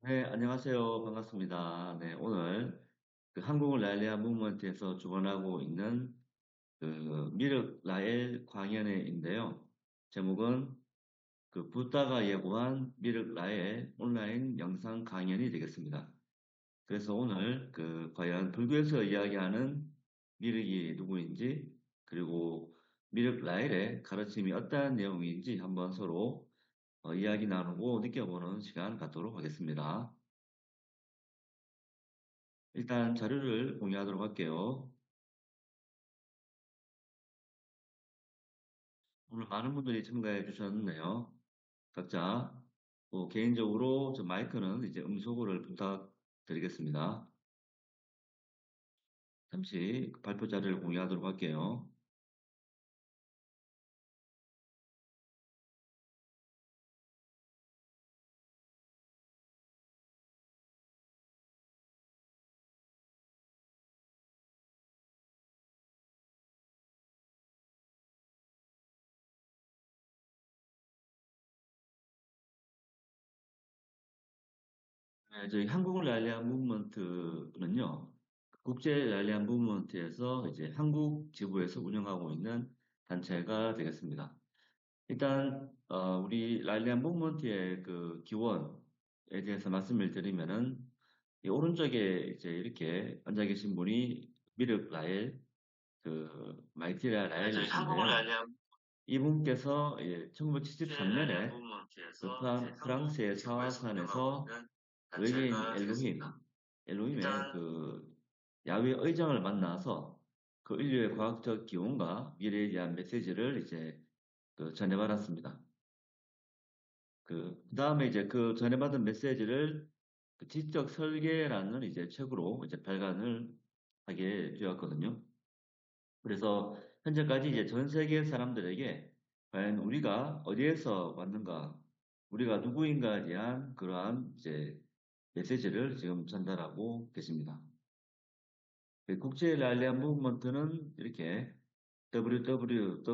네, 안녕하세요. 반갑습니다. 네, 오늘 그 한국 라일리아 무브먼트에서 주관하고 있는 그 미륵 라엘 광연회인데요. 제목은 그 붓다가 예고한 미륵 라엘 온라인 영상 강연이 되겠습니다. 그래서 오늘 그 과연 불교에서 이야기하는 미륵이 누구인지 그리고 미륵 라엘의 가르침이 어떠한 내용인지 한번 서로 이야기 나누고 느껴보는 시간 갖도록 하겠습니다. 일단 자료를 공유하도록 할게요. 오늘 많은 분들이 참가해 주셨네요. 각자 개인적으로 저 마이크는 이제 음소거를 부탁드리겠습니다. 잠시 발표 자료를 공유하도록 할게요. 네, 저희 한국 랄리아 무브먼트는요, 국제 랄리아 무브먼트에서 이제 한국 지부에서 운영하고 있는 단체가 되겠습니다. 일단 우리 랄리아 무브먼트의 그 기원에 대해서 말씀을 드리면은 이 오른쪽에 이제 이렇게 앉아 계신 분이 미륵 라엘 그 마이티라 저희 한국을 라엘이신데요. 알리안 이분께서 국제 알리안 1977년에 그 부문트에서 이제 한국 프랑스의 지부에서 운영하고 사화산에서 있는 외계인 단체가 되겠습니다. 엘로힘의 일단 그 야훼 의장을 만나서 그 인류의 과학적 기원과 미래에 대한 메시지를 이제 그 전해받았습니다. 그다음에 이제 그 전해받은 메시지를 그 지적 설계라는 이제 책으로 이제 발간을 하게 되었거든요. 그래서 현재까지 이제 전 세계 사람들에게 과연 우리가 어디에서 왔는가, 우리가 누구인가에 대한 그러한 이제 메시지를 지금 전달하고 계십니다. 그 국제 랄리안 무브먼트는 이렇게 www.real.org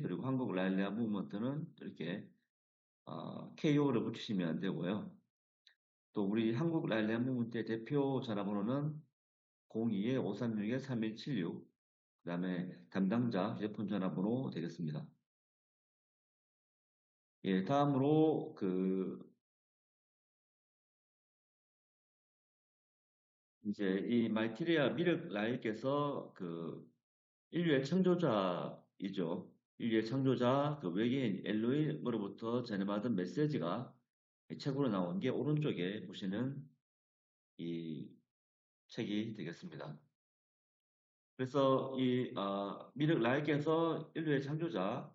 그리고 한국 랄리안 무브먼트는 이렇게 KO를 붙이시면 되고요. 또 우리 한국 랄리안 무브먼트의 대표 전화번호는 02-536-3176 그다음에 담당자 휴대폰 전화번호 되겠습니다. 예, 다음으로 이제 이 말티리아 미륵 라이께서 인류의 창조자이죠. 인류의 창조자 그 외계인 엘로힘으로부터 전해받은 메시지가 이 책으로 나온 게 오른쪽에 보시는 이 책이 되겠습니다. 그래서 미륵 라이께서 인류의 창조자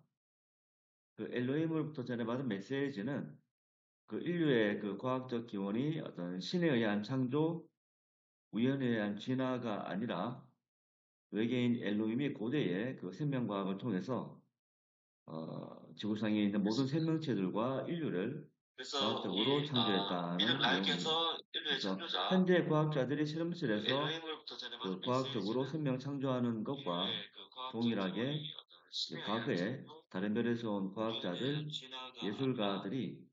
그 엘로힘으로부터 전해받은 메시지는 그 인류의 그 과학적 기원이 어떤 신에 의한 창조, 우연에 의한 진화가 아니라 외계인 엘로힘이 고대의 그 생명과학을 통해서 지구상에 있는 모든 생명체들과 인류를 그래서 과학적으로 미륵 창조했다는 내용입니다. 라이께서 인류의 그래서 창조자 현대 과학자들이 실험실에서 엘로힘으로부터 전해받은 그 과학적으로 메시지는 생명 창조하는 것과 인류의 그 과학적 동일하게 기원이 어떤 신에 의한 과거에 창조, 다른 별에서 온 우연에 의한 과학자들, 진화가 아니라 예술가들이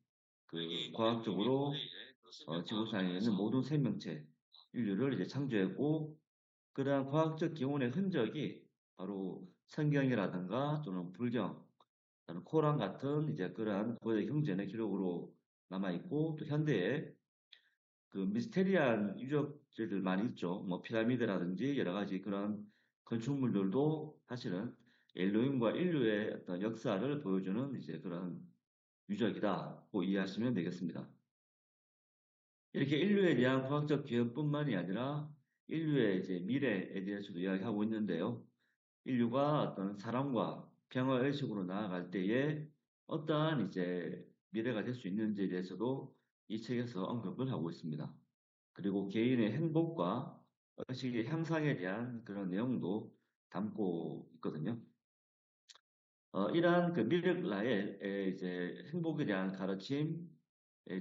그 외계인 엘로힘이 과학적으로 고대의 그 생명과학을 지구상에 있는 통해서 모든 생명체, 인류를 이제 창조했고, 그러한 과학적 기원의 흔적이 바로 성경이라든가 또는 불경, 또는 코란 같은 이제 그러한 고대 경전의 기록으로 남아있고, 또 현대에 그 미스테리한 유적지들 많이 있죠. 뭐 피라미드라든지 여러 가지 그런 건축물들도 사실은 엘로힘과 인류의 어떤 역사를 보여주는 이제 그런 유적이다고 이해하시면 되겠습니다. 이렇게 인류에 대한 과학적 기원뿐만이 아니라 인류의 이제 미래에 대해서도 이야기하고 있는데요. 인류가 어떤 사랑과 평화 의식으로 나아갈 때에 어떠한 이제 미래가 될 수 있는지에 대해서도 이 책에서 언급을 하고 있습니다. 그리고 개인의 행복과 의식의 향상에 대한 그런 내용도 담고 있거든요. 이러한 그 미륵 라엘의 이제 행복에 대한 가르침에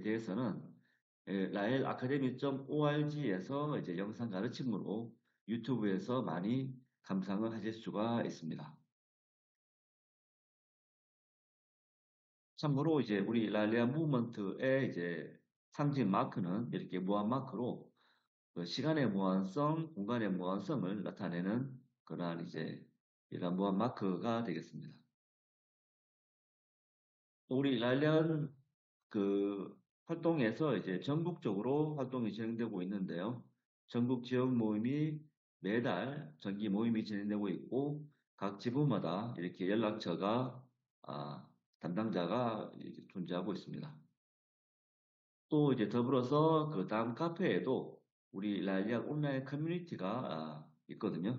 대해서는 라엘 아카데미.org에서 이제 영상 가르침으로 유튜브에서 많이 감상을 하실 수가 있습니다. 참고로 이제 우리 랄리아 무브먼트의 이제 상징 마크는 이렇게 무한 마크로 그 시간의 무한성, 공간의 무한성을 나타내는 그러한 이제 이런 무한 마크가 되겠습니다. 또 우리 랄리안 그 활동에서 이제 전국적으로 활동이 진행되고 있는데요. 전국 지역 모임이 매달 정기 모임이 진행되고 있고 각 지부마다 이렇게 연락처가 담당자가 이제 존재하고 있습니다. 또 이제 더불어서 그 다음 카페에도 우리 랄리안 온라인 커뮤니티가 있거든요.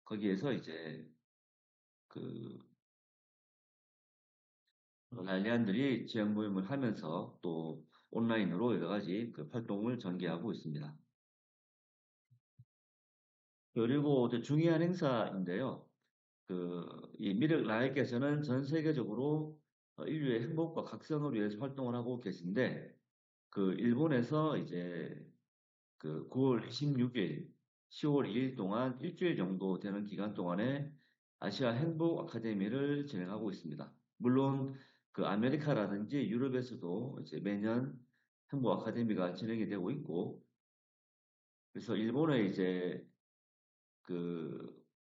거기에서 이제 그 랄리안들이 지역 모임을 하면서 또 온라인으로 여러 가지 그 활동을 전개하고 있습니다. 그리고 또 중요한 행사인데요. 이 미륵 라이께서는 전 세계적으로 인류의 행복과 각성을 위해서 활동을 하고 계신데, 일본에서 이제 9월 26일, 10월 2일 동안 일주일 정도 되는 기간 동안에 아시아 행복 아카데미를 진행하고 있습니다. 물론 아메리카라든지 유럽에서도 이제 매년 행복 아카데미가 진행이 되고 있고, 그래서 일본에 이제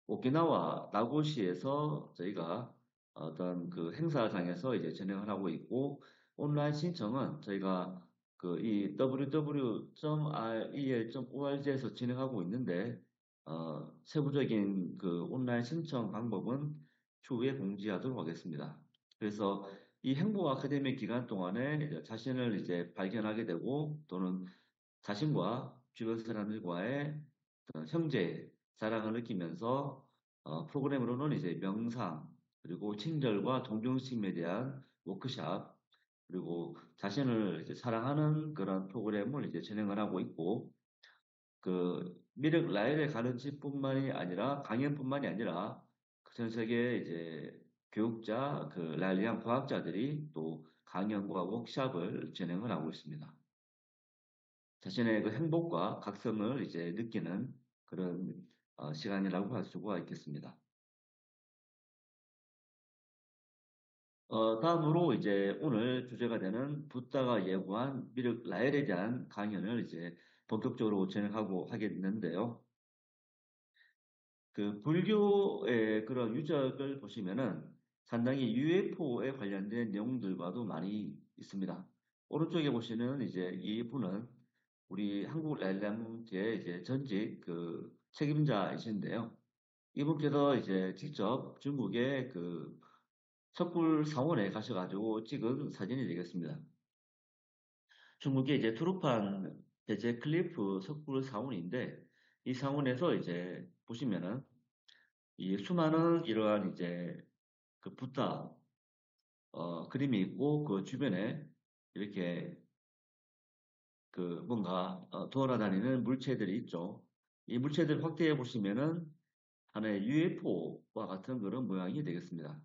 오키나와 나고시에서 저희가 어떤 행사장에서 이제 진행을 하고 있고, 온라인 신청은 저희가 이 www.rel.org에서 진행하고 있는데, 세부적인 온라인 신청 방법은 추후에 공지하도록 하겠습니다. 그래서 이 행복 아카데미 기간 동안에 이제 자신을 이제 발견하게 되고, 또는 자신과 주변 사람들과의 형제, 자랑을 느끼면서 프로그램으로는 이제 명상, 그리고 친절과 존경심에 대한 워크샵, 그리고 자신을 이제 사랑하는 그런 프로그램을 이제 진행을 하고 있고, 미륵 라일의 가르침뿐만이 아니라 강연뿐만이 아니라 전 세계 이제 교육자, 라일리안 과학자들이 또 강연과 워크샵을 진행을 하고 있습니다. 자신의 행복과 각성을 이제 느끼는 그런 시간이라고 할 수가 있겠습니다. 다음으로 이제 오늘 주제가 되는 붓다가 예고한 미륵 라헬에 대한 강연을 이제 본격적으로 진행하고 하게 됐는데요. 불교의 그런 유적을 보시면은 상당히 UFO에 관련된 내용들과도 많이 있습니다. 오른쪽에 보시는 이제 이 분은 우리 한국 라일락의 이제 전직 책임자이신데요. 이분께서 이제 직접 중국의 석굴 사원에 가셔가지고 찍은 사진이 되겠습니다. 중국의 이제 투르판 대제 클리프 석굴 사원인데, 이 사원에서 이제 보시면은 이 수많은 이러한 이제 붓다 그림이 있고, 그 주변에 이렇게 뭔가 돌아다니는 물체들이 있죠. 이 물체들 확대해 보시면은 하나의 UFO와 같은 그런 모양이 되겠습니다.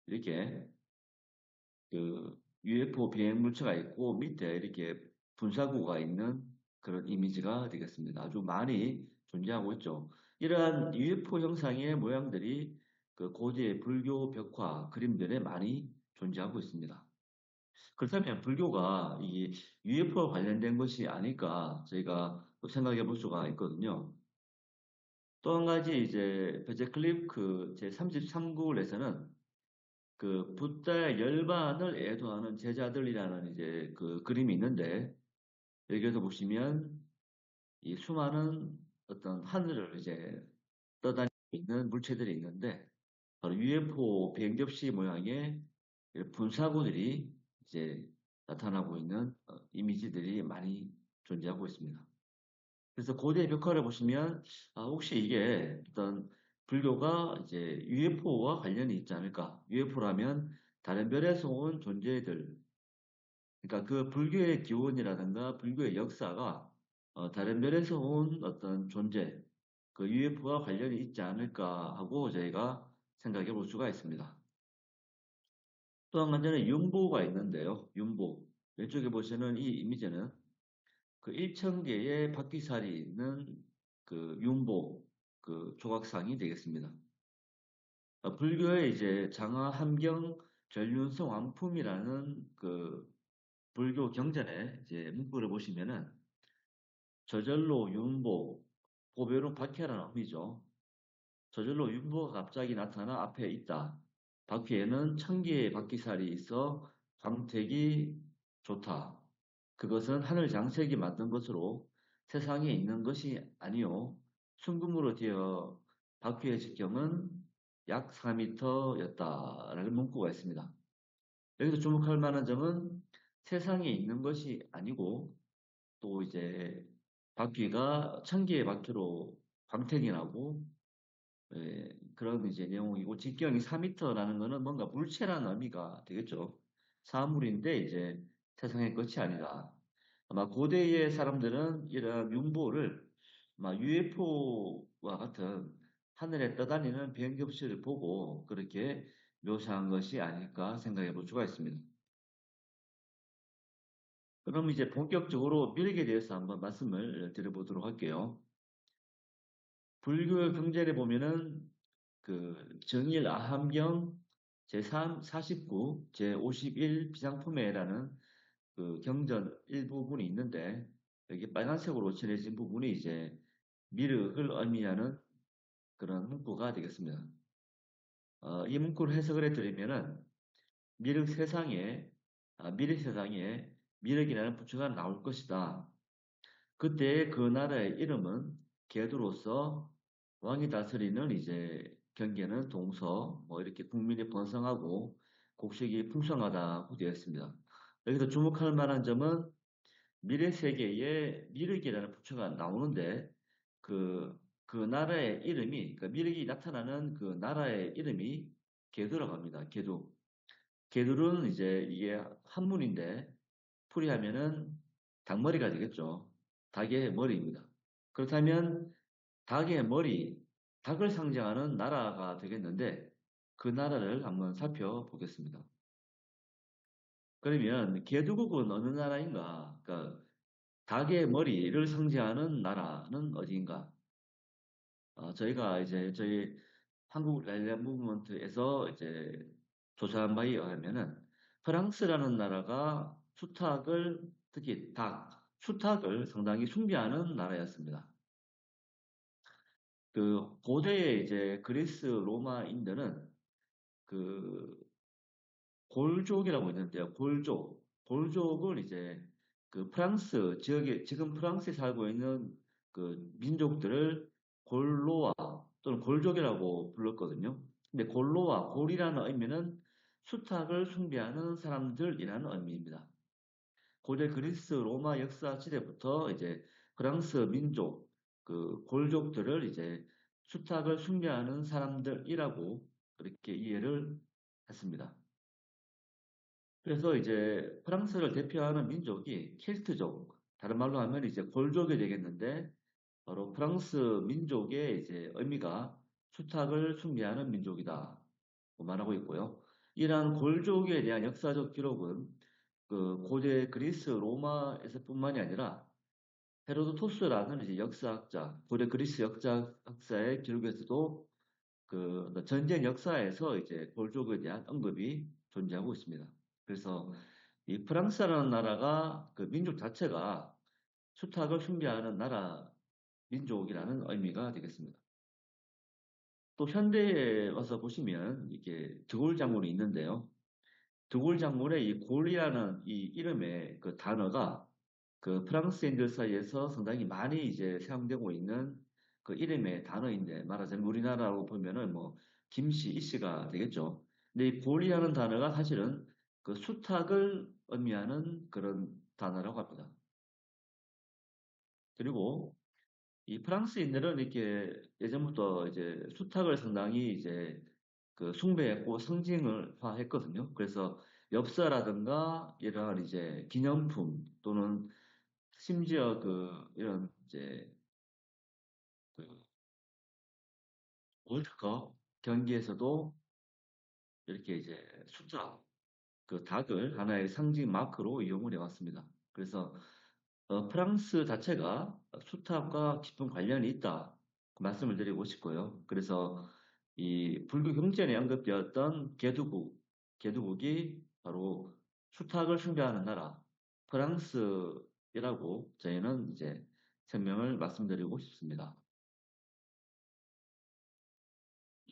이렇게 UFO 비행 물체가 있고 밑에 이렇게 분사구가 있는 그런 이미지가 되겠습니다. 아주 많이 존재하고 있죠. 이러한 UFO 형상의 모양들이 고대 불교 벽화 그림들에 많이 존재하고 있습니다. 그렇다면 불교가 이 UFO와 관련된 것이 아닐까 저희가 또 생각해 볼 수가 있거든요. 또 한 가지 이제 베제클리프 제 33구에서는 붓다의 열반을 애도하는 제자들이라는 이제 그림이 있는데, 여기에서 보시면 이 수많은 어떤 하늘을 이제 떠다니고 있는 물체들이 있는데, 바로 UFO 비행 접시 모양의 분사구들이 이제 나타나고 있는 이미지들이 많이 존재하고 있습니다. 그래서 고대 벽화를 보시면 혹시 이게 어떤 불교가 이제 UFO와 관련이 있지 않을까? UFO라면 다른 별에서 온 존재들, 그러니까 불교의 기원이라든가 불교의 역사가 다른 별에서 온 어떤 존재, UFO와 관련이 있지 않을까 하고 저희가 생각해 볼 수가 있습니다. 또 한 가지는 윤보가 있는데요. 윤보. 왼쪽에 보시는 이 이미지는 1,000개의 바퀴살이 있는 윤보 조각상이 되겠습니다. 불교의 이제 장하, 함경, 전륜성 왕품이라는 그 불교 경전의 이제 문구를 보시면은 저절로 윤보, 보배로 박해라는 의미죠. 저절로 윤보가 갑자기 나타나 앞에 있다. 바퀴에는 1000개의 바퀴살이 있어 광택이 좋다. 그것은 하늘 장색이 만든 것으로 세상에 있는 것이 아니요. 순금으로 되어 바퀴의 직경은 약 4m였다라는 문구가 있습니다. 여기서 주목할 만한 점은 세상에 있는 것이 아니고 또 이제 바퀴가 1000개의 바퀴로 광택이 나고 그런 이제 내용이고 직경이 4m라는 것은 뭔가 물체라는 의미가 되겠죠. 사물인데 이제 세상의 끝이 아니다. 아마 고대의 사람들은 이런 윤보를 아마 UFO와 같은 하늘에 떠다니는 비행 ገብ체를 보고 그렇게 묘사한 것이 아닐까 생각해 볼 수가 있습니다. 그럼 이제 본격적으로 미륵에 대해서 한번 말씀을 드려보도록 할게요. 불교 경전에 보면은 그 정일 아함경 제3 49 제51 비상품에라는 그 경전 일부분이 있는데 여기 빨간색으로 칠해진 부분이 이제 미륵을 의미하는 그런 문구가 되겠습니다. 이 문구를 해석을 해드리면은 미륵 세상에 미륵 세상에 미륵이라는 부처가 나올 것이다. 그때 그 나라의 이름은 게두로서 왕이 다스리는 이제 경계는 동서 뭐 이렇게 국민이 번성하고 곡식이 풍성하다고 되어 있습니다. 여기서 주목할 만한 점은 미래 세계에 미륵이라는 부처가 나오는데 그 나라의 이름이 그러니까 미륵이 나타나는 그 나라의 이름이 게두라고 합니다. 게두. 게두는 이제 이게 한문인데 풀이하면은 닭머리가 되겠죠. 닭의 머리입니다. 그렇다면 닭의 머리, 닭을 상징하는 나라가 되겠는데 그 나라를 한번 살펴보겠습니다. 그러면 개두국은 어느 나라인가? 그러니까 닭의 머리를 상징하는 나라는 어디인가? 저희가 이제 저희 한국 랄리안 무브먼트에서 이제 조사한 바에 의하면은 프랑스라는 나라가 수탉을 특히 닭, 수탉을 상당히 숭배하는 나라였습니다. 그 고대의 이제 그리스 로마인들은 그 골족이라고 있는데요. 골족. 골족을 이제 그 프랑스 지역에 지금 프랑스에 살고 있는 그 민족들을 골로아 또는 골족이라고 불렀거든요. 근데 골로아 골이라는 의미는 수탉을 숭배하는 사람들이라는 의미입니다. 고대 그리스 로마 역사 시대부터 이제 프랑스 민족 그 골족들을 이제 수탉을 숭배하는 사람들이라고 그렇게 이해를 했습니다. 그래서 이제 프랑스를 대표하는 민족이 켈트족, 다른 말로 하면 이제 골족이 되겠는데 바로 프랑스 민족의 이제 의미가 수탉을 숭배하는 민족이다 말하고 있고요. 이러한 골족에 대한 역사적 기록은 그 고대 그리스 로마에서뿐만이 아니라 헤로도토스라는 이제 역사학자, 고대 그리스 역사학자의 기록에서도 그 전쟁 역사에서 이제 골족에 대한 언급이 존재하고 있습니다. 그래서 이 프랑스라는 나라가 그 민족 자체가 수탉을 숭배하는 나라 민족이라는 의미가 되겠습니다. 또 현대에 와서 보시면 이게 드골 장군이 있는데요. 드골 장군의 이 골이라는 이 이름의 그 단어가 그 프랑스인들 사이에서 상당히 많이 이제 사용되고 있는 그 이름의 단어인데 말하자면 우리나라로 보면은 뭐 김씨, 이씨가 되겠죠. 근데 이 골이라는 단어가 사실은 그 수탉을 의미하는 그런 단어라고 합니다. 그리고 이 프랑스인들은 이렇게 예전부터 이제 수탉을 상당히 이제 그 숭배했고 상징을화 했거든요. 그래서 엽서라든가 이런 이제 기념품 또는 심지어 그 이런 이제 그 월드컵 경기에서도 이렇게 이제 숫자 그 닭을 하나의 상징 마크로 이용을 해왔습니다. 그래서 프랑스 자체가 수탉과 깊은 관련이 있다 그 말씀을 드리고 싶고요. 그래서 이 불교 경전에 언급되었던 개두국 개도국이 바로 수탉을 숭배하는 나라 프랑스이라고 저희는 이제 설명을 말씀드리고 싶습니다.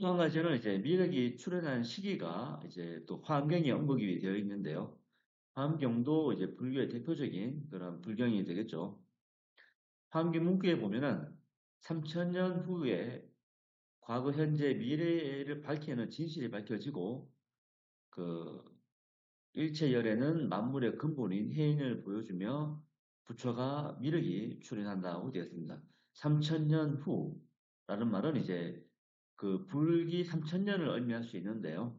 또 한 가지는 이제 미륵이 출현한 시기가 이제 또 화엄경에 언급이 되어 있는데요. 화엄경도 이제 불교의 대표적인 그런 불경이 되겠죠. 화엄경 문구에 보면은 3000년 후에 과거, 현재, 미래를 밝히는 진실이 밝혀지고 그 일체열에는 만물의 근본인 해인을 보여주며 부처가 미륵이 출현한다고 되어 있습니다. 3000년 후라는 말은 이제 그 불기 3000년을 의미할 수 있는데요.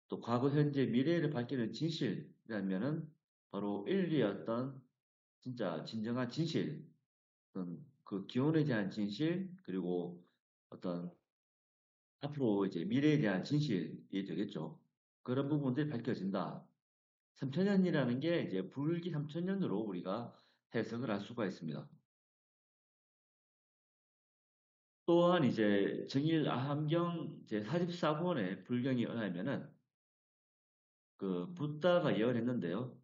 또 과거, 현재, 미래를 밝히는 진실이라면은 바로 인류의 어떤 진짜 진정한 진실, 어떤 그 기원에 대한 진실, 그리고 어떤 앞으로 이제 미래에 대한 진실이 되겠죠. 그런 부분들이 밝혀진다. 3000년이라는 게 이제 불기 3000년으로 우리가 해석을 할 수가 있습니다. 또한 이제 정일 아함경 제44권의 불경에 의하면은 그 붓다가 예언했는데요.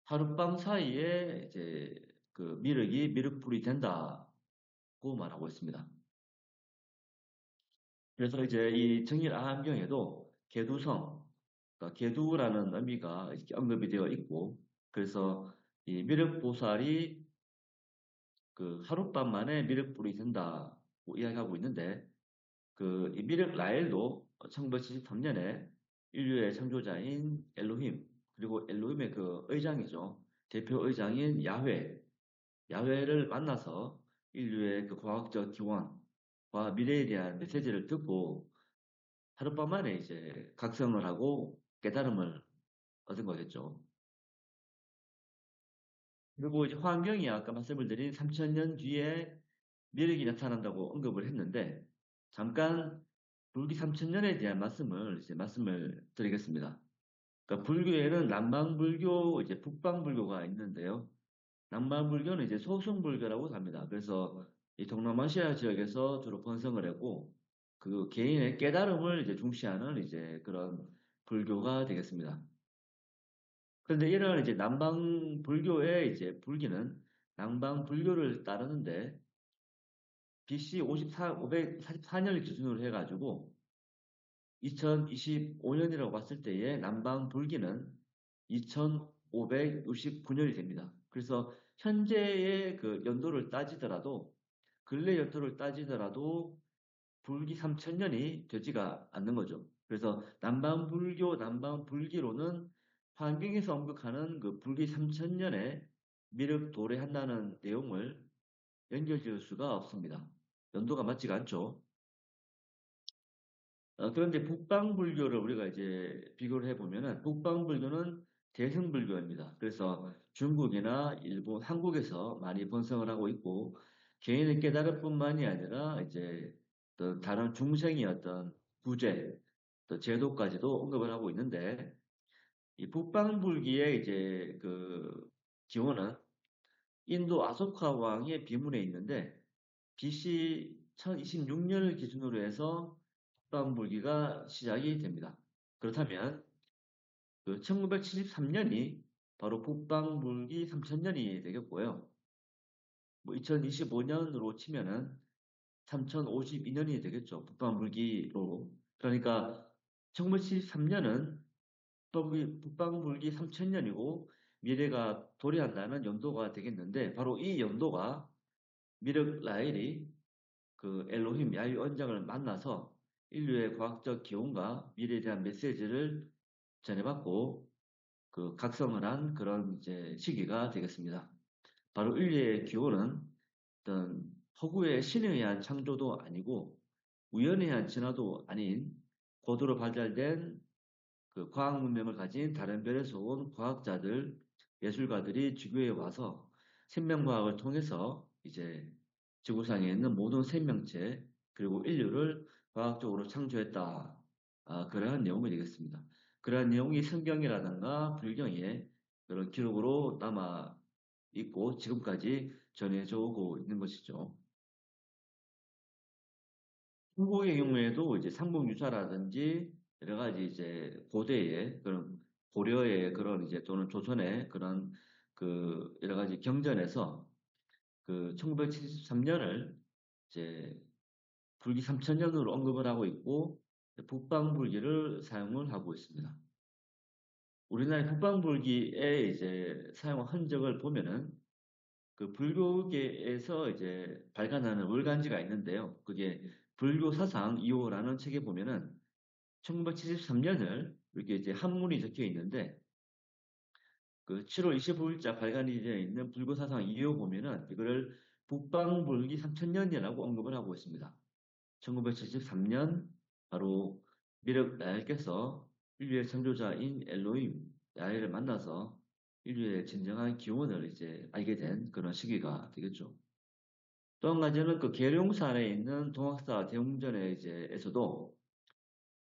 하룻밤 사이에 이제 그 미륵이 미륵불이 된다고 말하고 있습니다. 그래서 이제 이 정일 아함경에도 개두성, 그러니까 개두라는 의미가 이렇게 언급이 되어 있고, 그래서 이 미륵보살이 그 하룻밤 만에 미륵불이 된다고 이야기하고 있는데, 그 이 미륵 라엘도 1973년에 인류의 창조자인 엘로힘, 그리고 엘로힘의 그 의장이죠. 대표 의장인 야훼를 만나서 인류의 그 과학적 기원과 미래에 대한 메시지를 듣고 하룻밤 만에 이제 각성을 하고 깨달음을 얻은 거겠죠. 그리고 이제 화엄경이 아까 말씀을 드린 3000년 뒤에 미륵이 나타난다고 언급을 했는데 잠깐 불기 3000년에 대한 말씀을 드리겠습니다. 그러니까 불교에는 남방불교, 이제 북방불교가 있는데요. 남방불교는 이제 소승불교라고 합니다. 그래서 이 동남아시아 지역에서 주로 번성을 했고 그 개인의 깨달음을 이제 중시하는 이제 그런 불교가 되겠습니다. 그런데 이런 이제 남방불교의 이제 불기는 남방불교를 따르는데 BC 544년을 기준으로 해가지고 2025년이라고 봤을 때의 남방불기는 2569년이 됩니다. 그래서 현재의 그 연도를 따지더라도 근래 연도를 따지더라도 불기 3000년이 되지가 않는 거죠. 그래서 남방불교, 남방불기로는 환경에서 언급하는 그 불기 3000년에 미륵 도래한다는 내용을 연결지을 수가 없습니다. 연도가 맞지가 않죠. 그런데 북방불교를 우리가 이제 비교를 해보면은 북방불교는 대승불교입니다. 그래서 중국이나 일본, 한국에서 많이 번성을 하고 있고 개인의 깨달음뿐만이 아니라 이제 또 다른 중생의 어떤 구제, 또 제도까지도 언급을 하고 있는데 이 북방불기의 이제 그 기원은 인도 아소카 왕의 비문에 있는데 BC 1026년을 기준으로 해서 북방불기가 시작이 됩니다. 그렇다면 그 1973년이 바로 북방불기 3000년이 되겠고요. 뭐 2025년으로 치면은 3052년이 되겠죠. 북방불기로. 그러니까 1973년은 북방불기 3000년이고 미래가 도래한다는 연도가 되겠는데 바로 이 연도가 미륵 라헬이 그 엘로힘 야훼 원장을 만나서 인류의 과학적 기원과 미래에 대한 메시지를 전해받고 그 각성을 한 그런 이제 시기가 되겠습니다. 바로 인류의 기원은 어떤 허구의 신에 의한 창조도 아니고 우연에 의한 진화도 아닌 고도로 발달된 그 과학 문명을 가진 다른 별에서 온 과학자들, 예술가들이 지구에 와서 생명과학을 통해서 이제 지구상에 있는 모든 생명체 그리고 인류를 과학적으로 창조했다. 그러한 내용이 되겠습니다. 그러한 내용이 성경이라든가 불경에 그런 기록으로 남아 있고 지금까지 전해져 오고 있는 것이죠. 한국의 경우에도 이제 삼국유사라든지 여러 가지 이제 고대의 그런 고려의 그런 이제 또는 조선의 그런 그 여러 가지 경전에서 그 1973년을 이제 불기 3000년으로 언급을 하고 있고 북방불기를 사용을 하고 있습니다. 우리나라의 북방불기의 이제 사용 흔적을 보면은 그 불교계에서 이제 발간하는 월간지가 있는데요. 그게 불교 사상 2호라는 책에 보면은 1973년을 이렇게 이제 한문이 적혀 있는데 그 7월 25일자 발간이 되어 있는 불교 사상 2호 보면은 이거를 북방불기 3000년이라고 언급을 하고 있습니다. 1973년 바로 미륵 라엘께서 인류의 창조자인 엘로힘 야훼를 만나서 인류의 진정한 기원을 이제 알게 된 그런 시기가 되겠죠. 또 한 가지는 그 계룡산에 있는 동학사 대웅전에 이제에서도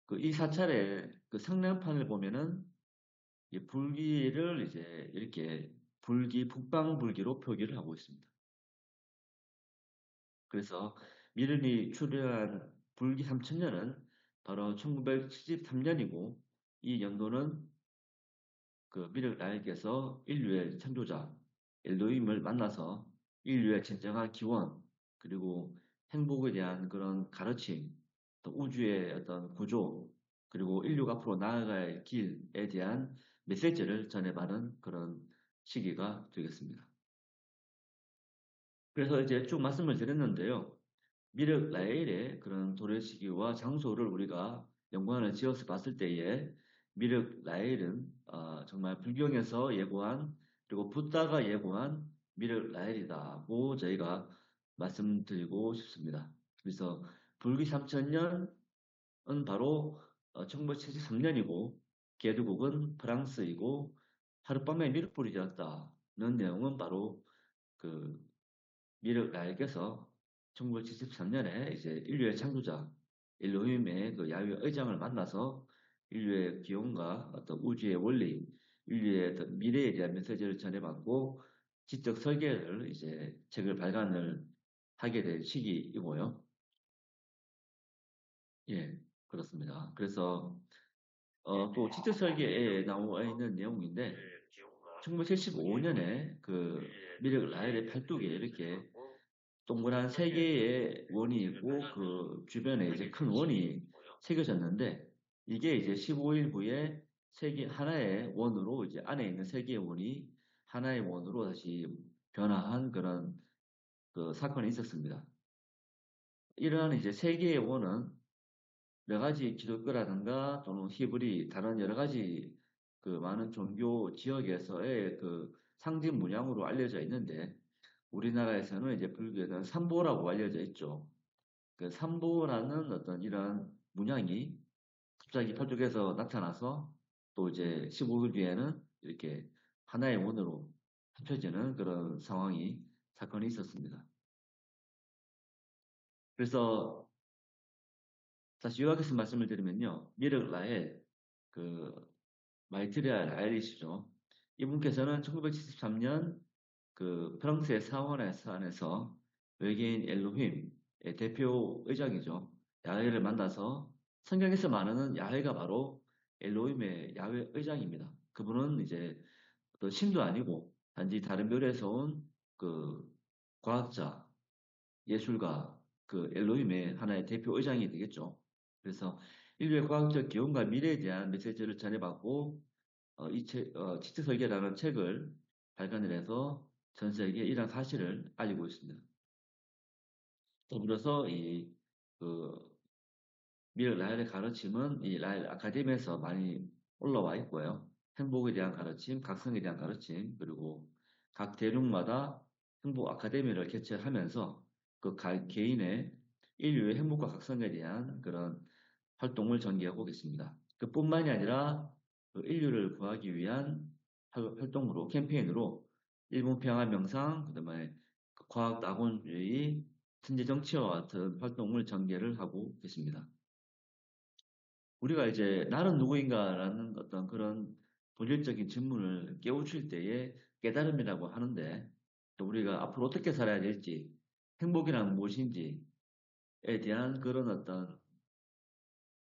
그 이 사찰의 그 상량판을 보면은 이 불기를 이제 이렇게 불기 북방불기로 표기를 하고 있습니다. 그래서 미르니 출연한 불기 3000년은 바로 1973년이고 이 연도는 그 미륵 라엘께서 인류의 창조자 엘로힘을 만나서 인류의 진정한 기원 그리고 행복에 대한 그런 가르침 또 우주의 어떤 구조 그리고 인류가 앞으로 나아갈 길에 대한 메시지를 전해받은 그런 시기가 되겠습니다. 그래서 이제 쭉 말씀을 드렸는데요. 미륵 라엘의 그런 도래시기와 장소를 우리가 연관을 지어서 봤을 때에 미륵 라엘은 정말 불경에서 예고한 그리고 붓다가 예고한 미륵 라엘이다고 저희가 말씀드리고 싶습니다. 그래서 불기 3000년은 바로 1973년이고 개두국은 프랑스이고 하룻밤에 미륵불이 되었다는 내용은 바로 그 미륵 라엘께서 1973년에 이제 인류의 창조자 엘로힘의 그 야훼 의장을 만나서 인류의 기원과 어떤 우주의 원리, 인류의 어떤 미래에 대한 메시지를 전해받고 지적 설계를 이제 책을 발간을 하게 된 시기이고요. 예, 그렇습니다. 그래서 또 지적 설계에 나와 있는 내용인데 1975년에 그 미륵 라헬의 팔뚝에 이렇게 동그란 세 개의 원이 있고 그 주변에 이제 큰 원이 새겨졌는데 이게 이제 15일 후에 하나의 원으로 이제 안에 있는 세 개의 원이 하나의 원으로 다시 변화한 그런 그 사건이 있었습니다. 이러한 이제 세 개의 원은 여러 가지 기독교라든가 또는 히브리 다른 여러 가지 그 많은 종교 지역에서의 그 상징 문양으로 알려져 있는데 우리나라에서는 이제 불교에서는 삼보라고 알려져 있죠. 그 삼보라는 어떤 이런 문양이 갑자기 팔뚝에서 나타나서 또 이제 15일 뒤에는 이렇게 하나의 원으로 합쳐지는 그런 상황이 사건이 있었습니다. 그래서 다시 요약해서 말씀을 드리면요. 미륵 라헬 그 마이트리아 라헬이시죠. 이분께서는 1973년 그 프랑스의 사원에서 외계인 엘로힘의 대표 의장이죠. 야훼를 만나서 성경에서 말하는 야훼가 바로 엘로힘의 야훼 의장입니다. 그분은 이제 어떤 신도 아니고 단지 다른 별에서 온 그 과학자, 예술가, 그 엘로힘의 하나의 대표 의장이 되겠죠. 그래서 인류의 과학적 기원과 미래에 대한 메시지를 전해받고 지체설계라는 책을 발간을 해서 전 세계에 이러한 사실을 알리고 있습니다. 더불어서 그 미르 라헬의 가르침은 이 라헬 아카데미에서 많이 올라와 있고요. 행복에 대한 가르침, 각성에 대한 가르침, 그리고 각 대륙마다 행복 아카데미를 개최하면서 그 개인의 인류의 행복과 각성에 대한 그런 활동을 전개하고 계십니다. 그뿐만이 아니라 그 인류를 구하기 위한 활동으로 캠페인으로 일본 평화 명상, 그다음에 과학 낙원주의, 천재 정치와 같은 활동을 전개를 하고 계십니다. 우리가 이제 나는 누구인가라는 어떤 그런 본질적인 질문을 깨우칠 때에 깨달음이라고 하는데 또 우리가 앞으로 어떻게 살아야 될지 행복이란 무엇인지에 대한 그런 어떤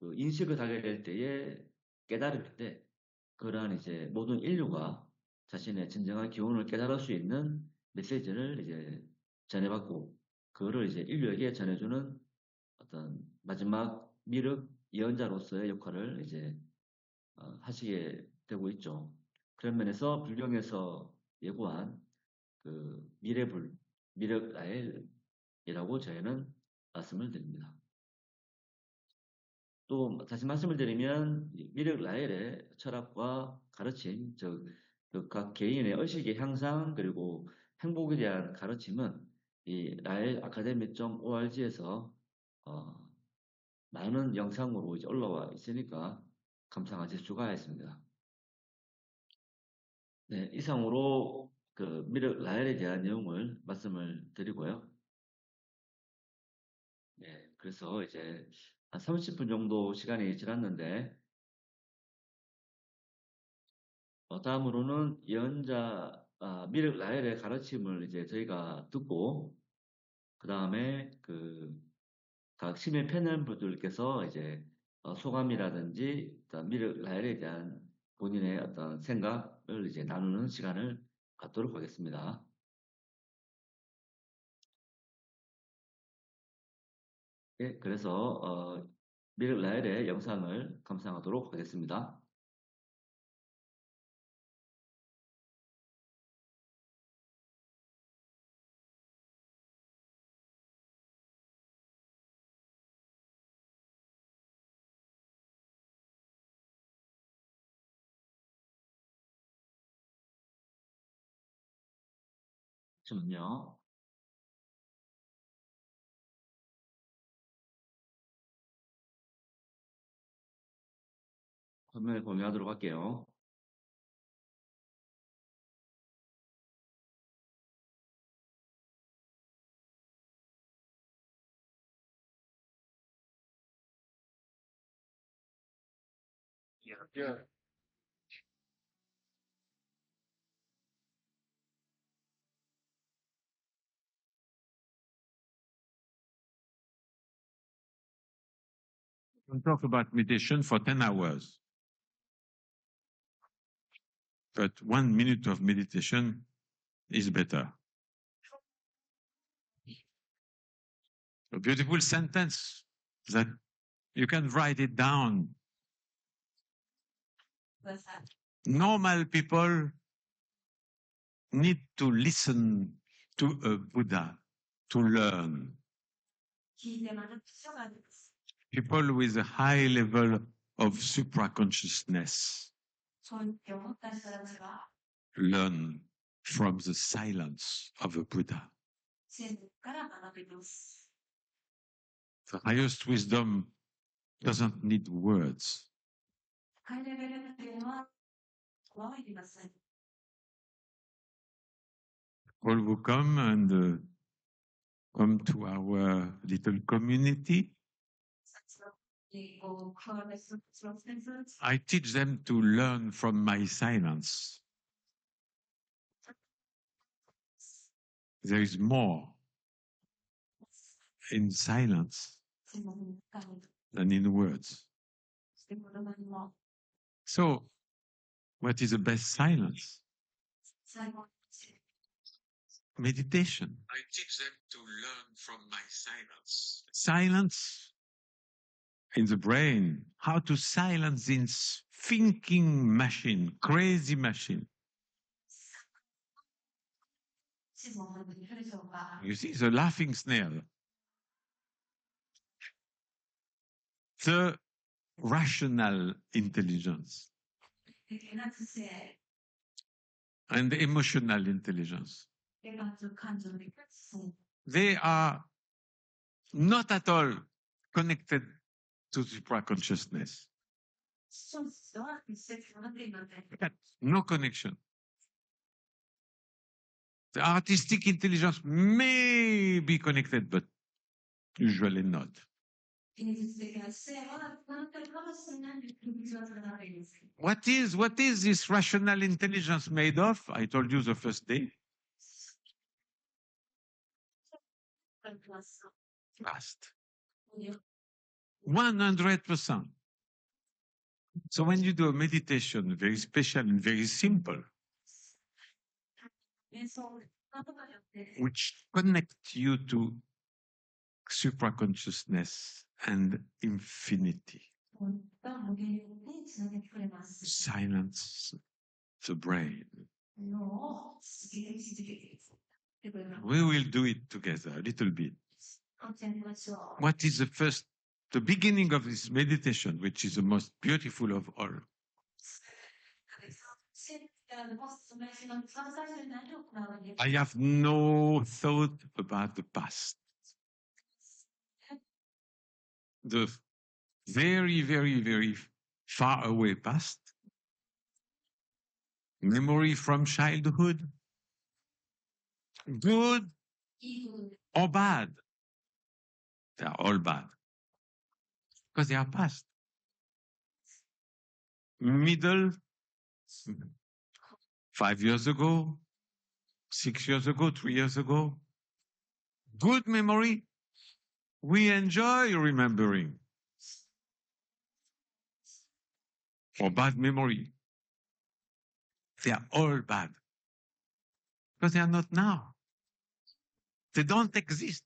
그 인식을 하게 될 때의 깨달음인데, 그러한 이제 모든 인류가 자신의 진정한 기원을 깨달을 수 있는 메시지를 이제 전해받고, 그거를 이제 인류에게 전해주는 어떤 마지막 미륵 예언자로서의 역할을 이제 하시게 되고 있죠. 그런 면에서 불경에서 예고한 그 미륵 라헬이라고 저희는 말씀을 드립니다. 또 다시 말씀을 드리면 미륵 라헬의 철학과 가르침, 즉 각 개인의 의식의 향상 그리고 행복에 대한 가르침은 이 라헬 아카데미.org에서 많은 영상으로 이제 올라와 있으니까 감상하실 수가 있습니다. 네, 이상으로 그 미륵 라헬에 대한 내용을 말씀을 드리고요. 네, 그래서 이제 한 30분 정도 시간이 지났는데, 다음으로는 예언자 미륵 라헬의 가르침을 이제 저희가 듣고, 그 다음에 각 시민 패널분들께서 이제 소감이라든지 미륵 라헬에 대한 본인의 어떤 생각을 이제 나누는 시간을 갖도록 하겠습니다. 예, 그래서 미륵 라헬의 영상을 감상하도록 하겠습니다. 잠시만요. 화면을 공유하도록 할게요. Yeah. We can talk about meditation for 10 hours. But 1 minute of meditation is better. A beautiful sentence that you can write it down. Normal people need to listen to a Buddha to learn. People with a high level of supraconsciousness learn from the silence of a Buddha. The highest wisdom doesn't need words. All who come and come to our little community, I teach them to learn from my silence. There is more in silence than in words. So, what is the best silence? Meditation. I teach them to learn from my silence. Silence in the brain, how to silence this thinking machine, crazy machine. You see, the laughing snail. The rational intelligence and the emotional intelligence. They are not at all connected to supraconsciousness. No connection. The artistic intelligence may be connected, but usually not. What is this rational intelligence made of? I told you the first day. Trust. 100%. So when you do a meditation, very special and very simple, 瞑想のことによって which connect you to supraconsciousness and infinity, 本当は無限につなげてくれます。 silence the brain. 脳を続けてくれます。 We will do it together a little bit. やりましょう。 What is the beginning of this meditation, which is the most beautiful of all? I have no thought about the past. The very, very, very far away past. Memory from childhood. Good or bad. They are all bad. Because they are past. Middle, 5 years ago, 6 years ago, 3 years ago. Good memory. We enjoy remembering. Or bad memory. They are all bad. Because they are not now. They don't exist.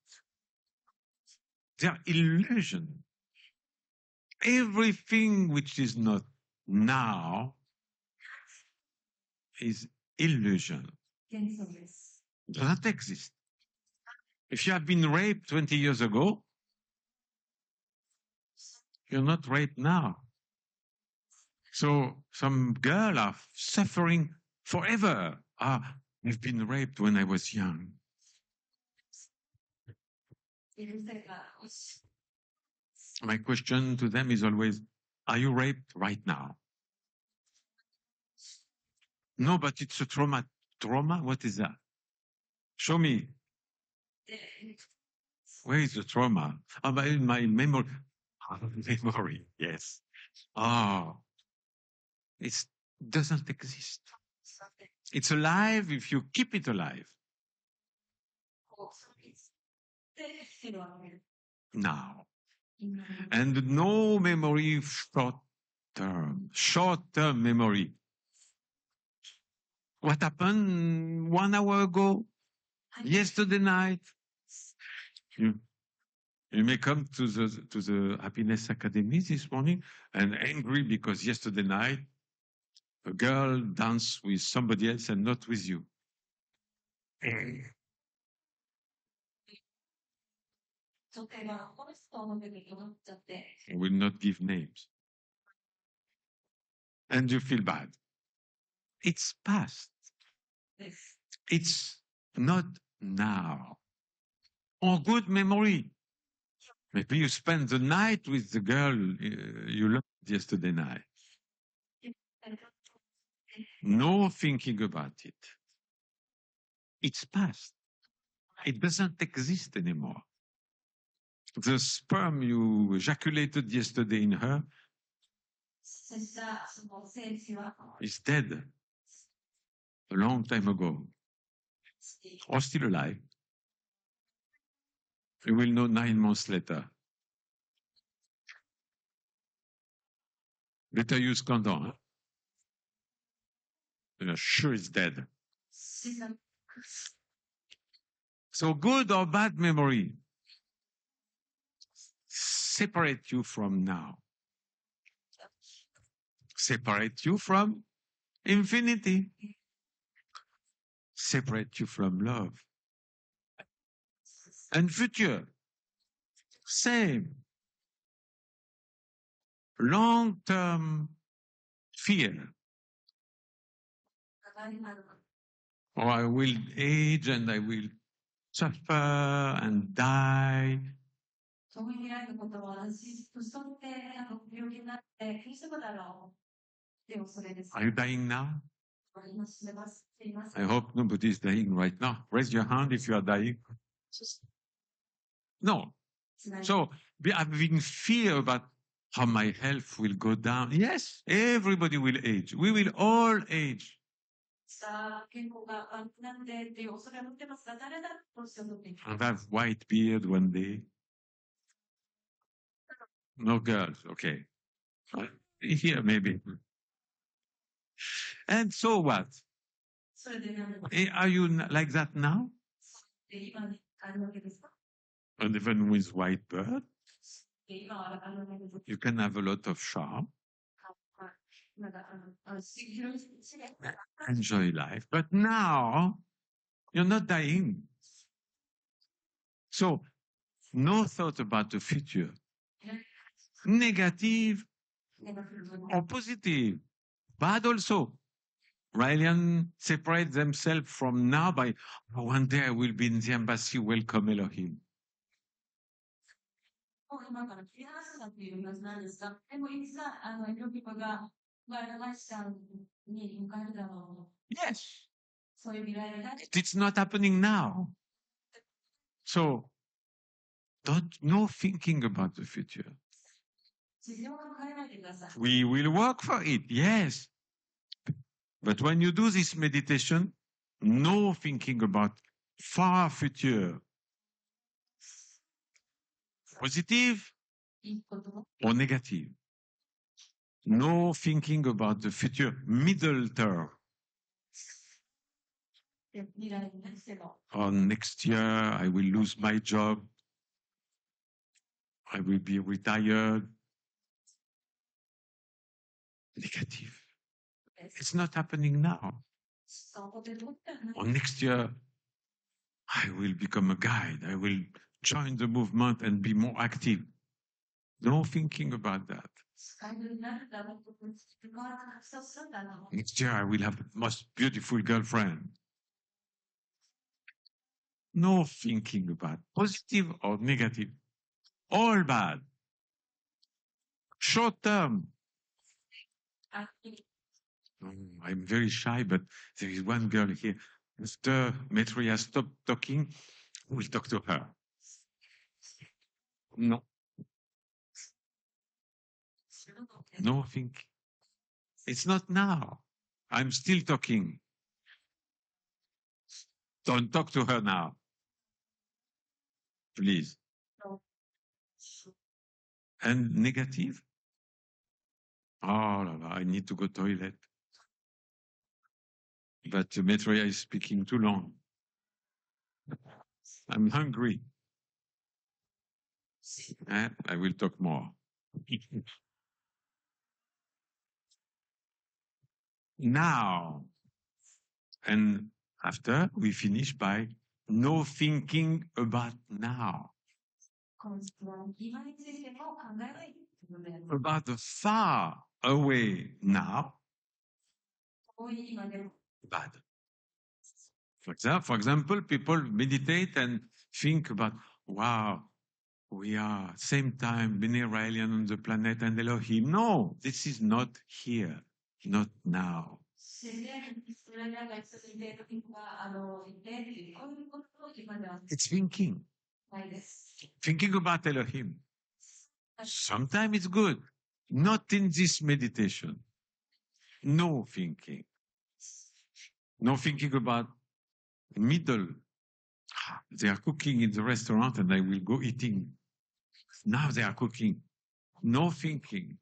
They are illusion. Everything which is not now is illusion. 幻想です。 Does not exist. If you have been raped 20 years ago, you're not raped now. So some girl are suffering forever. I've been raped when I was young. 許せが欲しい。 My question to them is always, are you raped right now? No, but it's a trauma. Trauma? What is that? Show me. で Where is the trauma? Oh, my memory. Memory, yes. Oh, it doesn't exist. さて It's alive if you keep it alive こうそうですでそれはね now. 今 And no memory short-term memory. What happened 1 hour ago? はい Yesterday night? You may come to the Happiness Academy this morning and angry because yesterday night a girl danced with somebody else and not with you. I 女性がこの人の時に思っちゃって will not give names. And you feel bad. It's past. です。 It's not now. Or good memory. Maybe you spent the night with the girl you loved yesterday night. No thinking about it. It's past. It doesn't exist anymore. The sperm you ejaculated yesterday in her そうしたその精子は is dead a long time ago, or still alive. You will know 9 months later. Better use condom. Huh? You're sure it's dead. 死んだ So good or bad memory separate you from now. Separate you from infinity. Separate you from love. And future. Same. Long-term fear. 長いある Or I will age and I will suffer and die. そういう未来のことは私年取って病気になって気にしたことあるのでもそれです Are you dying now? 今死んでますすいませ I ん hope nobody is dying right now. Raise your hand if you are dying. No. つなぎ So having fear about how my health will go down. Yes, everybody will age. We will all age. さあ健康が悪くなってっていう恐れを持ってますが誰だとしてもって And have white beard one day. No girls. Okay. Here, maybe. And so what? それで何で Are you like that now? 今あるわけですか And even with white bird, 今はあるわけですか you can have a lot of charm, なんか広い視野 enjoy life. But now, you're not dying. So, no thought about the future. Negative or positive. Bad also. Raelian separate themselves from now by, oh, one day I will be in the embassy, welcome Elohim. 今から切り離すなっていう話なんですが、でもいつかエロピパがガイドライさんに迎えるだろう。 Yes. そういう未来が It's not happening now. So, no thinking about the future. 事情を変えないでください。 We will work for it, yes. But when you do this meditation, no thinking about far future. Positive いいことも or negative. No thinking about the future, middle term. 未来になっても Oh, next year I will lose my job. I will be retired. Negative. It's not happening now. そこでどったら Or next year I will become a guide. I will join the movement and be more active. No thinking about that. ガイドになるだろうと変わらず発想するんだろう。 Next year I will have the most beautiful girlfriend. No thinking about positive or negative. All bad. Short term. あ I'm very shy, but there is one girl here. After Maitreya stopped talking, we'll talk to her. No, no thinking. It's not now. I'm still talking. Don't talk to her now. Please. No. And negative? Oh, la, la, I need to go toilet. But Maitreya is speaking too long. I'm hungry. I will talk more. Now, and after we finish by no thinking about now, この質問、今についても考えないということで、 about the far away now, 遠い今でも bad. For example, people meditate and think about, wow, we are same time, Bnei Raelian on the planet and Elohim. No, this is not here, not now. 自然にそれらが続いている時がいてっていうこういうことを今では It's thinking, ないです。 thinking about Elohim. Sometimes it's good, not in this meditation. No thinking. No thinking about middle. They are cooking in the restaurant and I will go eating. Now they are cooking. No thinking.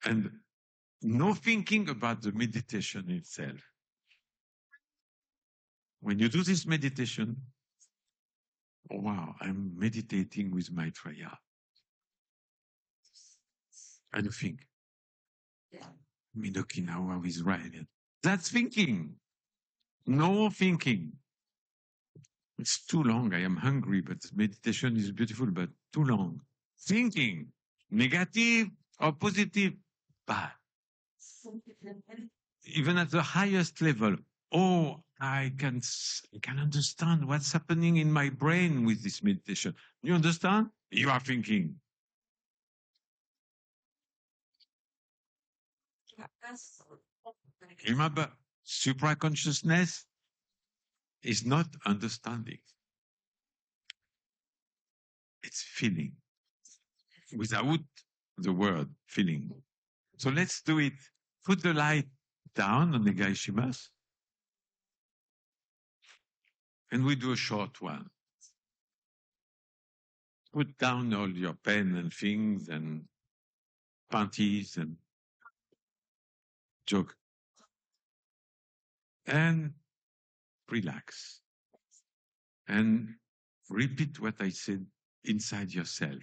And no thinking about the meditation itself. When you do this meditation, oh, wow, I'm meditating with Maitreya. And you think, I'm in Okinawa with Raelian. That's thinking. No thinking. It's too long. I am hungry, but meditation is beautiful, but too long. Thinking, negative or positive, bad. Even at the highest level, oh, I can understand what's happening in my brain with this meditation. You understand? You are thinking. Remember, supraconsciousness is not understanding. It's feeling without the word feeling. So let's do it. Put the light down on the Gaishimas. And we do a short one. put down all your pen and things and panties and joke and relax and repeat what I said inside yourself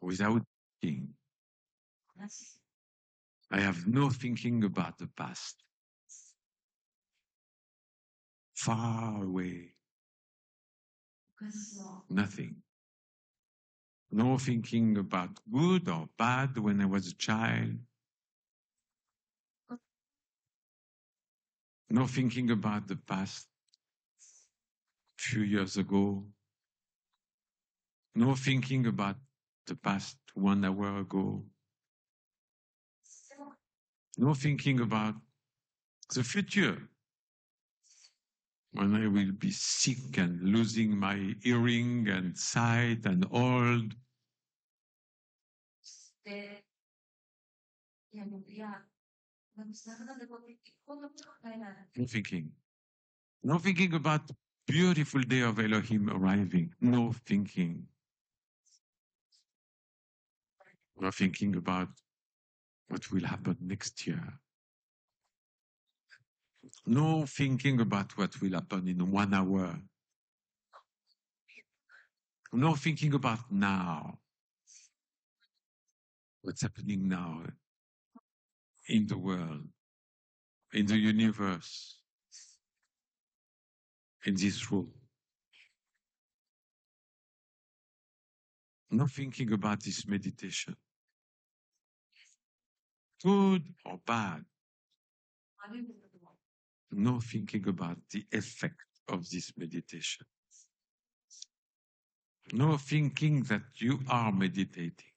without thinking. I have no thinking about the past. Far away. Nothing. No thinking about good or bad when I was a child. No thinking about the past few years ago. No thinking about the past 1 hour ago. No thinking about the future. When I will be sick and losing my hearing and sight and old. No thinking. No thinking about beautiful day of Elohim arriving. No thinking. No thinking about what will happen next year. No thinking about what will happen in 1 hour. No thinking about now. What's happening now in the world, in the universe, in this room. No thinking about this meditation. Good or bad. No thinking about the effect of this meditation. No thinking that you are meditating.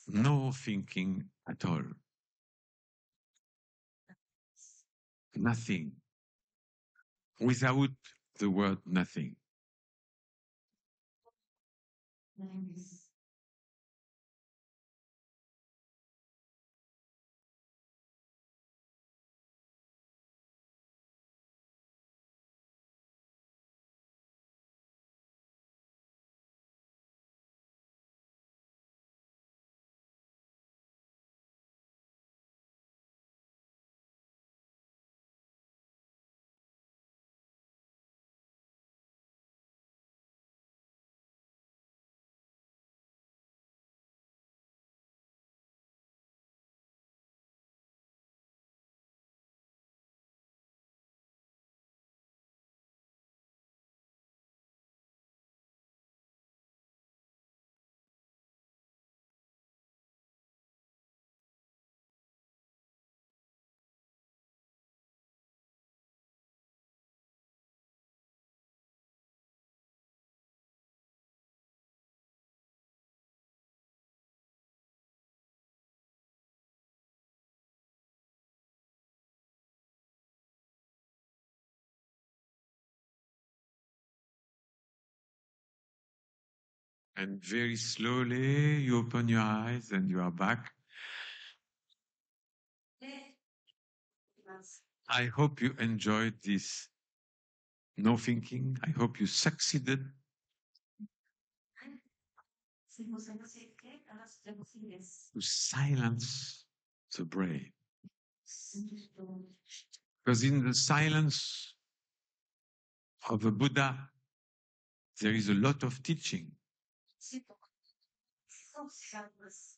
No thinking at all. Nothing. Without the word nothing. And very slowly you open your eyes and you are back. I hope you enjoyed this no thinking. I hope you succeeded. To silence the brain. Because in the silence of a Buddha, there is a lot of teaching.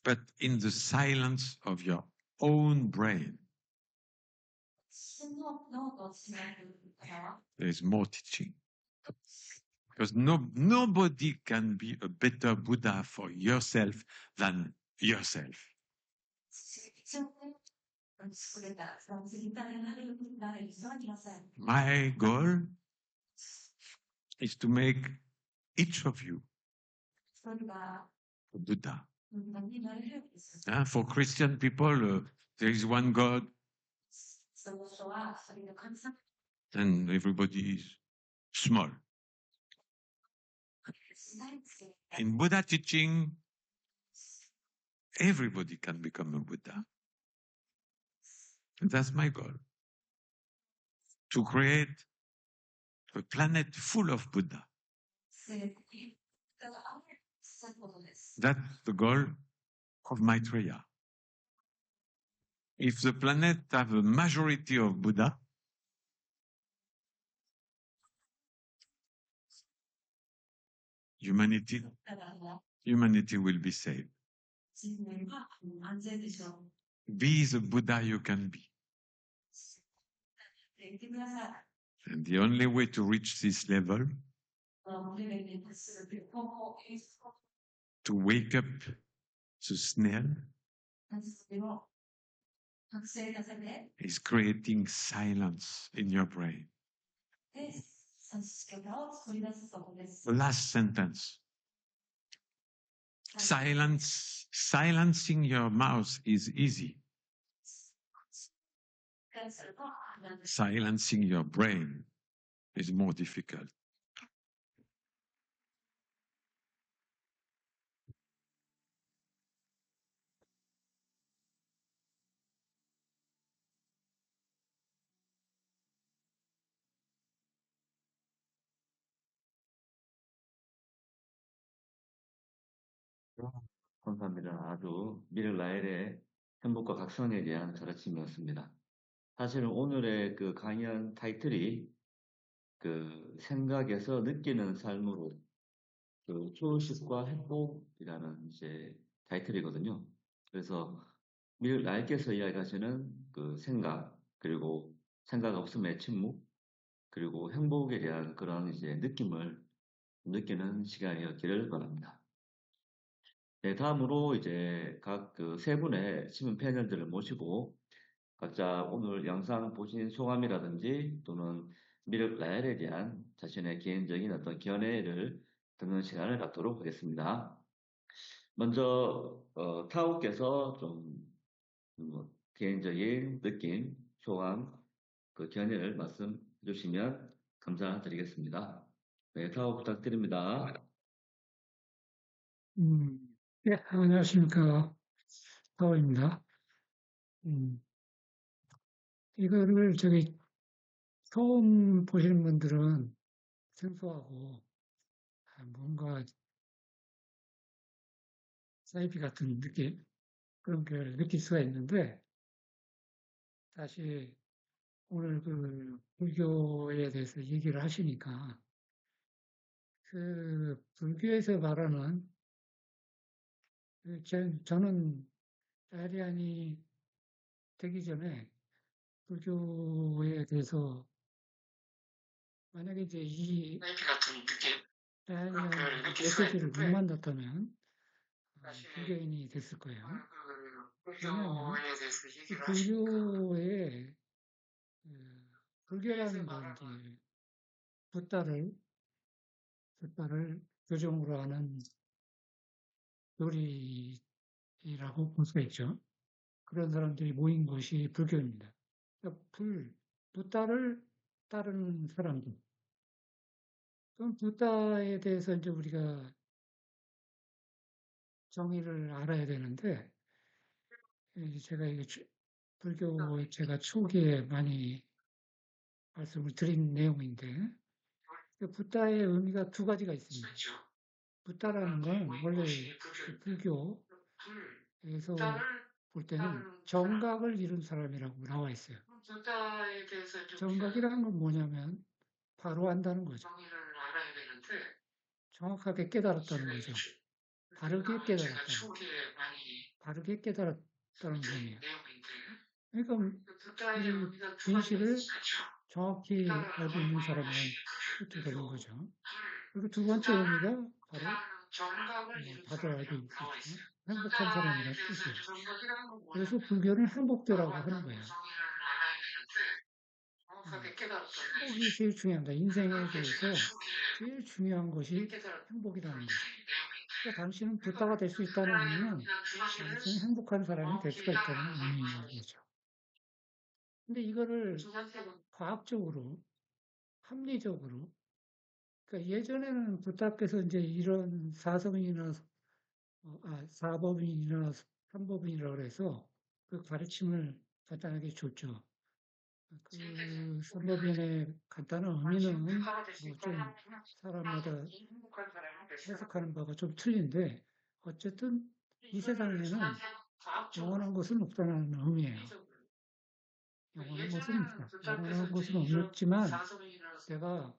But in the silence of your own brain, there is more teaching. Because nobody can be a better Buddha for yourself than yourself. My goal is to make each of you a Buddha. For Christian people, there is one God, and everybody is small. In Buddha teaching, everybody can become a Buddha. And that's my goal. To create A planet full of Buddha. 生的だからあまりそういうことです。 That's the goal of Maitreya. If the planet have a majority of Buddha, humanity だから humanity will be saved. 人類は安全でしょう。 Be the Buddha you can be. 言ってください。 And the only way to reach this level, レベルに達する方法、演出方法 to wake up the snail, それを覚醒させて、 is creating silence in your brain. で、差し方を作り出すことです。 The last sentence. Silencing your mouth is easy. Silencing your brain is more difficult. 감사합니다. 아주 미륵 라헬의 행복과 각성에 대한 가르침이었습니다. 사실은 오늘의 그 강연 타이틀이 그 생각에서 느끼는 삶으로 그 초식과 행복이라는 이제 타이틀이거든요. 그래서 미륵 라헬께서 이야기하시는 그 생각, 그리고 생각 없음의 침묵, 그리고 행복에 대한 그런 이제 느낌을 느끼는 시간이었기를 바랍니다. 네, 다음으로 이제 각 그 세 분의 신문 패널들을 모시고 각자 오늘 영상 보신 소감이라든지 또는 미륵 라헬에 대한 자신의 개인적인 어떤 견해를 듣는 시간을 갖도록 하겠습니다. 먼저 타오께서 좀 개인적인 느낌, 소감, 그 견해를 말씀해 주시면 감사드리겠습니다. 네, 타오 부탁드립니다. 예, 안녕하십니까. 타오입니다. 이거를 처음 보시는 분들은 생소하고, 뭔가 사이비 같은 느낌, 그런 걸 느낄 수가 있는데, 다시 오늘 그 불교에 대해서 얘기를 하시니까, 그 불교에서 말하는, 저는 아리안이 되기 전에 불교에 대해서 만약에 이제 이 아리안 메시지를 못 만났다면 불교인이 됐을 거예요. 왜냐하면 이 불교의 불교라는 건 이제 붓다를 교정으로 하는 요리라고 볼 수가 있죠. 그런 사람들이 모인 것이 불교입니다. 그러니까 붓다를 따르는 사람들. 그럼 붓다에 대해서 이제 우리가 정의를 알아야 되는데, 제가 불교 제가 초기에 많이 말씀을 드린 내용인데, 붓다의 의미가 두 가지가 있습니다. 붓다라는 건 원래 불교에서 볼 때는 정각을 이룬 사람이라고 나와 있어요. 정각이라는 건 뭐냐면 바로 안다는 거죠. 정확하게 깨달았다는 거죠. 바르게 깨달았다는 의미예요. 그러니까 이 진실을 정확히 알고 있는 사람이라는 뜻이 되는 거죠. 그리고 두 번째 의미가 바로 다들 알고 있겠죠. 행복한 사람이라는 뜻이에요. 그래서 불교는 행복되라고 하는 거예요. 행복이 제일 중요합니다. 인생에 대해서 제일 중요한 것이 행복이라는 거죠. 그러니까 당신은 붓다가 될 수 있다는 의미는 당신은 행복한 사람이 될 수가 있다는 의미인 거죠. 근데 이거를 과학적으로, 합리적으로, 그러니까 예전에는 붓다께서 이제 이런 사성이나 사법인이나 삼법인이라고 해서 그 가르침을 간단하게 줬죠. 그 선법인의 간단한 의미는 뭐 좀 사람마다 해석하는 바가 좀 틀린데 어쨌든 이 세상에는 영원한 것은 없다는 의미예요. 영원한 것은 없다. 영원한 것은 없지만 내가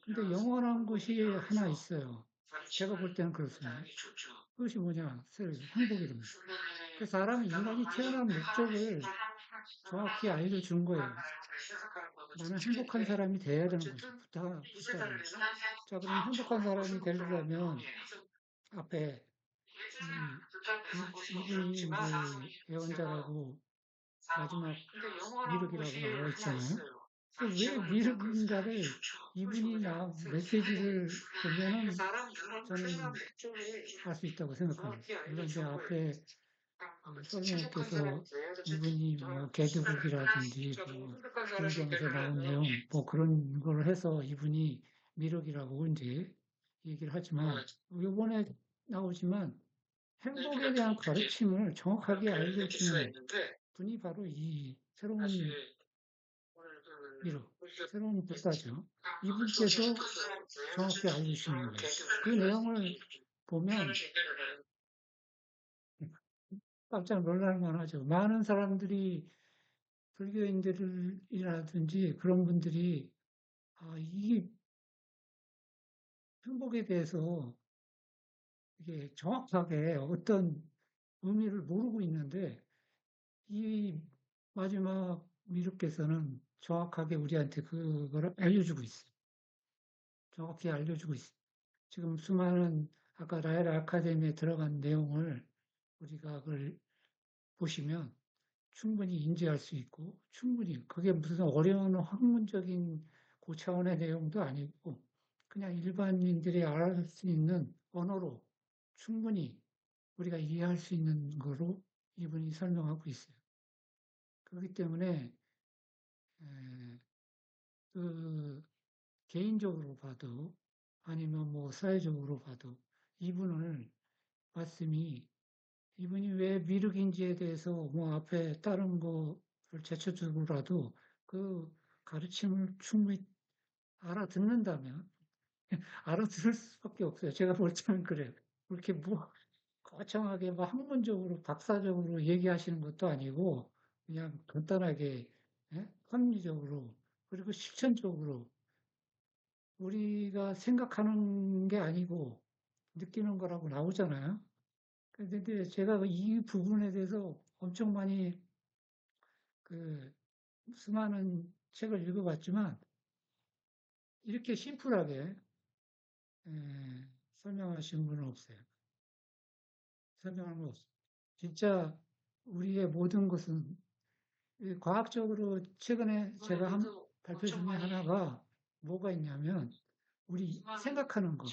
근데 영원한 것이 하나 있어요. 제가 볼 때는 그렇습니다. 그것이 뭐냐? 행복이랍니다. 그 사람이 인간이 태어난 목적을 정확히 알려준 거예요. 나는 행복한 사람이 돼야 되는 거죠. 부탁을. 자, 그럼 행복한 사람이 되려면 앞에 이분이 이제 예언자라고 마지막 미륵이라고 나와 있잖아요. 왜 미륵인가를 이분이 메시지를 보면은 저는 알 수 있다고 생각합니다. 물론 이제 앞에 설명께서 이분이 뭐 개두국이라든지 뭐 불경에서 나온 내용 뭐 그런 걸 해서 이분이 미륵이라고 이제 얘기를 하지만 이번에 나오지만 행복에 대한 가르침을 정확하게 알려주는 분이 바로 이 새로운 미륵, 새로운 불사죠. 이분께서 정확히 알려주시는 거예요. 그 내용을 보면 깜짝 놀랄 만하죠. 많은 사람들이 불교인들이라든지 그런 분들이 이 행복에 대해서 이게 정확하게 어떤 의미를 모르고 있는데 이 마지막 미륵께서는 정확하게 우리한테 그걸 알려주고 있어요. 정확히 알려주고 있어요. 지금 수많은 아까 라엘 아카데미에 들어간 내용을 우리가 그걸 보시면 충분히 인지할 수 있고 충분히 그게 무슨 어려운 학문적인 고차원의 내용도 아니고 그냥 일반인들이 알아볼 수 있는 언어로 충분히 우리가 이해할 수 있는 거로 이분이 설명하고 있어요. 그렇기 때문에 그 개인적으로 봐도 아니면 뭐 사회적으로 봐도 이분을 말씀이 이분이 왜 미륵인지에 대해서 뭐 앞에 다른 거를 제쳐주고라도 그 가르침을 충분히 알아듣는다면 알아들을 수밖에 없어요. 제가 볼 때는 그래요. 그렇게 뭐 거창하게 뭐 학문적으로 박사적으로 얘기하시는 것도 아니고 그냥 간단하게 합리적으로 그리고 실천적으로 우리가 생각하는 게 아니고 느끼는 거라고 나오잖아요. 근데 제가 이 부분에 대해서 엄청 많이 그 수많은 책을 읽어봤지만 이렇게 심플하게 설명하신 분은 없어요. 설명하는 건 없어요. 진짜 우리의 모든 것은 과학적으로 최근에 제가 한 발표 중에 하나가 뭐가 있냐면 우리 생각하는 거,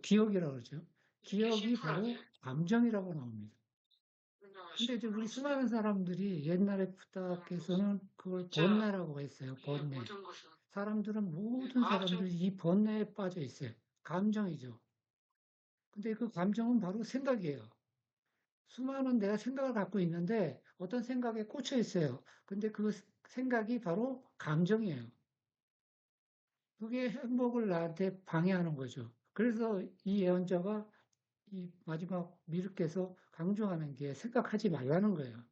기억이라고 그러죠. 기억이 바로 감정이라고 나옵니다. 근데 이제 우리 수많은 사람들이 옛날에 부탁해서는 그걸 번뇌라고 했어요. 번뇌. 모든 사람들이 이 번뇌에 빠져 있어요. 감정이죠. 근데 그 감정은 바로 생각이에요. 수많은 내가 생각을 갖고 있는데 어떤 생각에 꽂혀 있어요. 근데 그 생각이 바로 감정이에요. 그게 행복을 나한테 방해하는 거죠. 그래서 이 예언자가 이 마지막 미륵께서 강조하는 게 생각하지 말라는 거예요.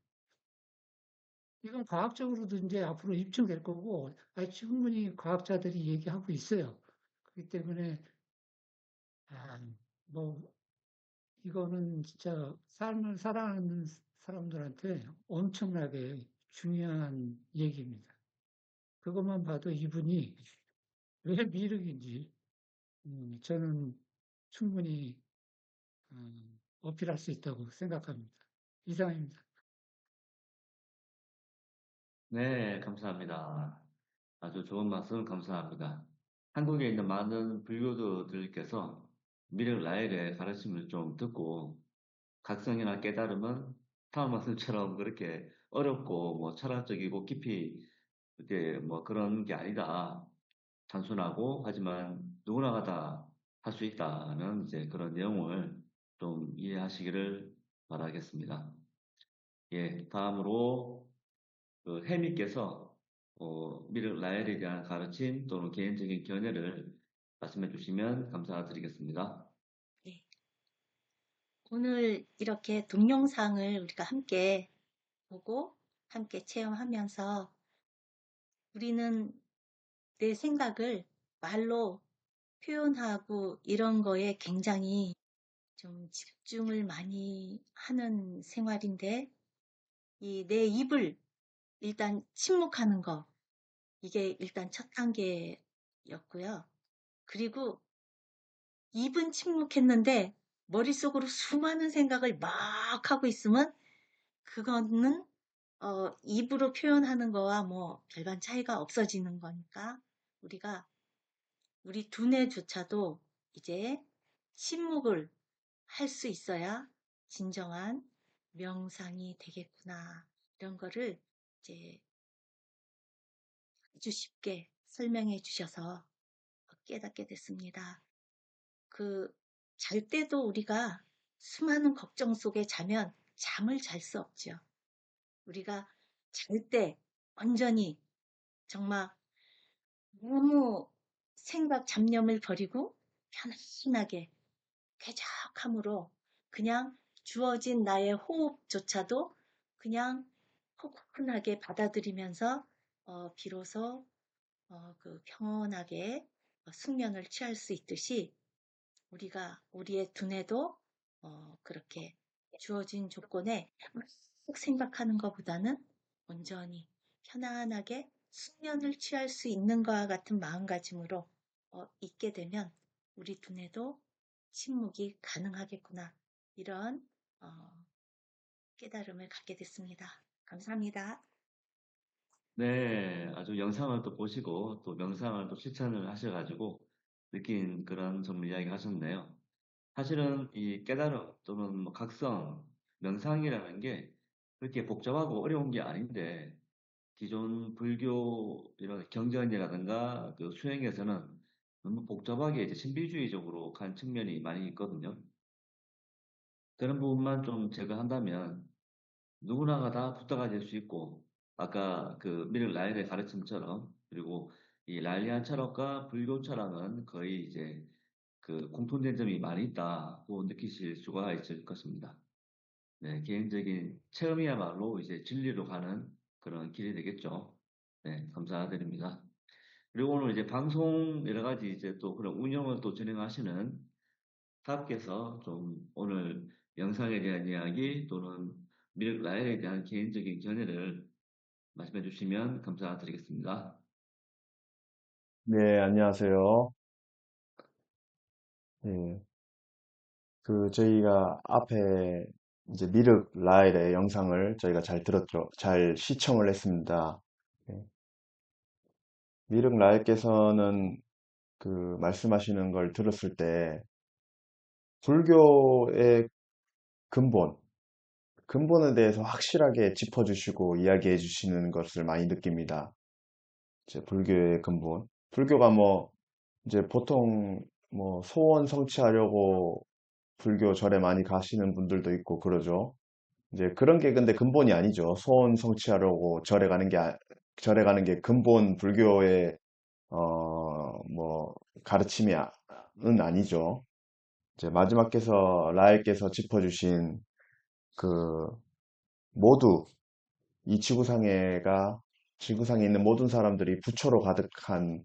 이건 과학적으로도 이제 앞으로 입증될 거고, 충분히 과학자들이 얘기하고 있어요. 그렇기 때문에, 뭐, 이거는 진짜 삶을 살아가는 사람들한테 엄청나게 중요한 얘기입니다. 그것만 봐도 이분이 왜 미륵인지, 저는 충분히, 어필할 수 있다고 생각합니다. 이상입니다. 네, 감사합니다. 아주 좋은 말씀 감사합니다. 한국에 있는 많은 불교도들께서 미륵 라엘의 가르침을 좀 듣고 각성이나 깨달음은 다음 말씀처럼 그렇게 어렵고 뭐 철학적이고 깊이 이렇게 뭐 그런 게 아니다. 단순하고 하지만 누구나가 다 할 수 있다는 이제 그런 내용을 좀 이해하시기를 바라겠습니다. 예, 다음으로 그 해미께서 미륵 라헬에 대한 가르침 또는 개인적인 견해를 말씀해 주시면 감사드리겠습니다. 네. 오늘 이렇게 동영상을 우리가 함께 보고 함께 체험하면서 우리는 내 생각을 말로 표현하고 이런 거에 굉장히 좀 집중을 많이 하는 생활인데 이 내 입을 일단 침묵하는 거 이게 일단 첫 단계였고요. 그리고 입은 침묵했는데 머릿속으로 수많은 생각을 막 하고 있으면 그거는 입으로 표현하는 거와 뭐 별반 차이가 없어지는 거니까 우리가 우리 두뇌조차도 이제 침묵을 할 수 있어야 진정한 명상이 되겠구나. 이런 거를 이제 아주 쉽게 설명해 주셔서 깨닫게 됐습니다. 잘 때도 우리가 수많은 걱정 속에 자면 잠을 잘 수 없죠. 우리가 잘 때 완전히 정말 너무 생각 잡념을 버리고 편안하게 쾌적함으로 그냥 주어진 나의 호흡조차도 그냥 포근하게 받아들이면서 비로소 그 평온하게 숙면을 취할 수 있듯이 우리의 두뇌도 그렇게 주어진 조건에 막 생각하는 것보다는 온전히 편안하게 숙면을 취할 수 있는 것과 같은 마음가짐으로 있게 되면 우리 두뇌도 침묵이 가능하겠구나. 이런 깨달음을 갖게 됐습니다. 감사합니다. 네, 아주 영상을 또 보시고 또 명상을 또 실천을 하셔가지고 느낀 그런 좀 이야기 하셨네요. 사실은 이 깨달음 또는 뭐 각성, 명상이라는 게 그렇게 복잡하고 어려운 게 아닌데 기존 불교 이런 경전이라든가 그 수행에서는 너무 복잡하게 이제 신비주의적으로 간 측면이 많이 있거든요. 그런 부분만 좀 제거한다면 누구나가 다 부자가 될 수 있고, 아까 그 미륵 라헬의 가르침처럼, 그리고 이 라일리안 철학과 불교 철학은 거의 이제 그 공통된 점이 많이 있다고 느끼실 수가 있을 것입니다. 네, 개인적인 체험이야말로 이제 진리로 가는 그런 길이 되겠죠. 네, 감사드립니다. 그리고 오늘 이제 방송 여러 가지 이제 또 그런 운영을 또 진행하시는 타께서 좀 오늘 영상에 대한 이야기 또는 미륵 라헬에 대한 개인적인 견해를 말씀해 주시면 감사드리겠습니다. 네, 안녕하세요. 예, 저희가 앞에 이제 미륵 라일의 영상을 저희가 잘 들었죠. 잘 시청을 했습니다. 예, 미륵 라일께서는 그 말씀하시는 걸 들었을 때 불교의 근본에 대해서 확실하게 짚어주시고 이야기해 주시는 것을 많이 느낍니다. 이제 불교의 근본. 불교가 뭐 이제 보통 뭐 소원 성취하려고 불교 절에 많이 가시는 분들도 있고 그러죠. 이제 그런 게 근데 근본이 아니죠. 소원 성취하려고 절에 가는 게 근본 불교의 뭐 가르침은 아니죠. 이제 마지막께서 라엘께서 짚어주신 그 모두 이 지구상에 있는 모든 사람들이 부처로 가득한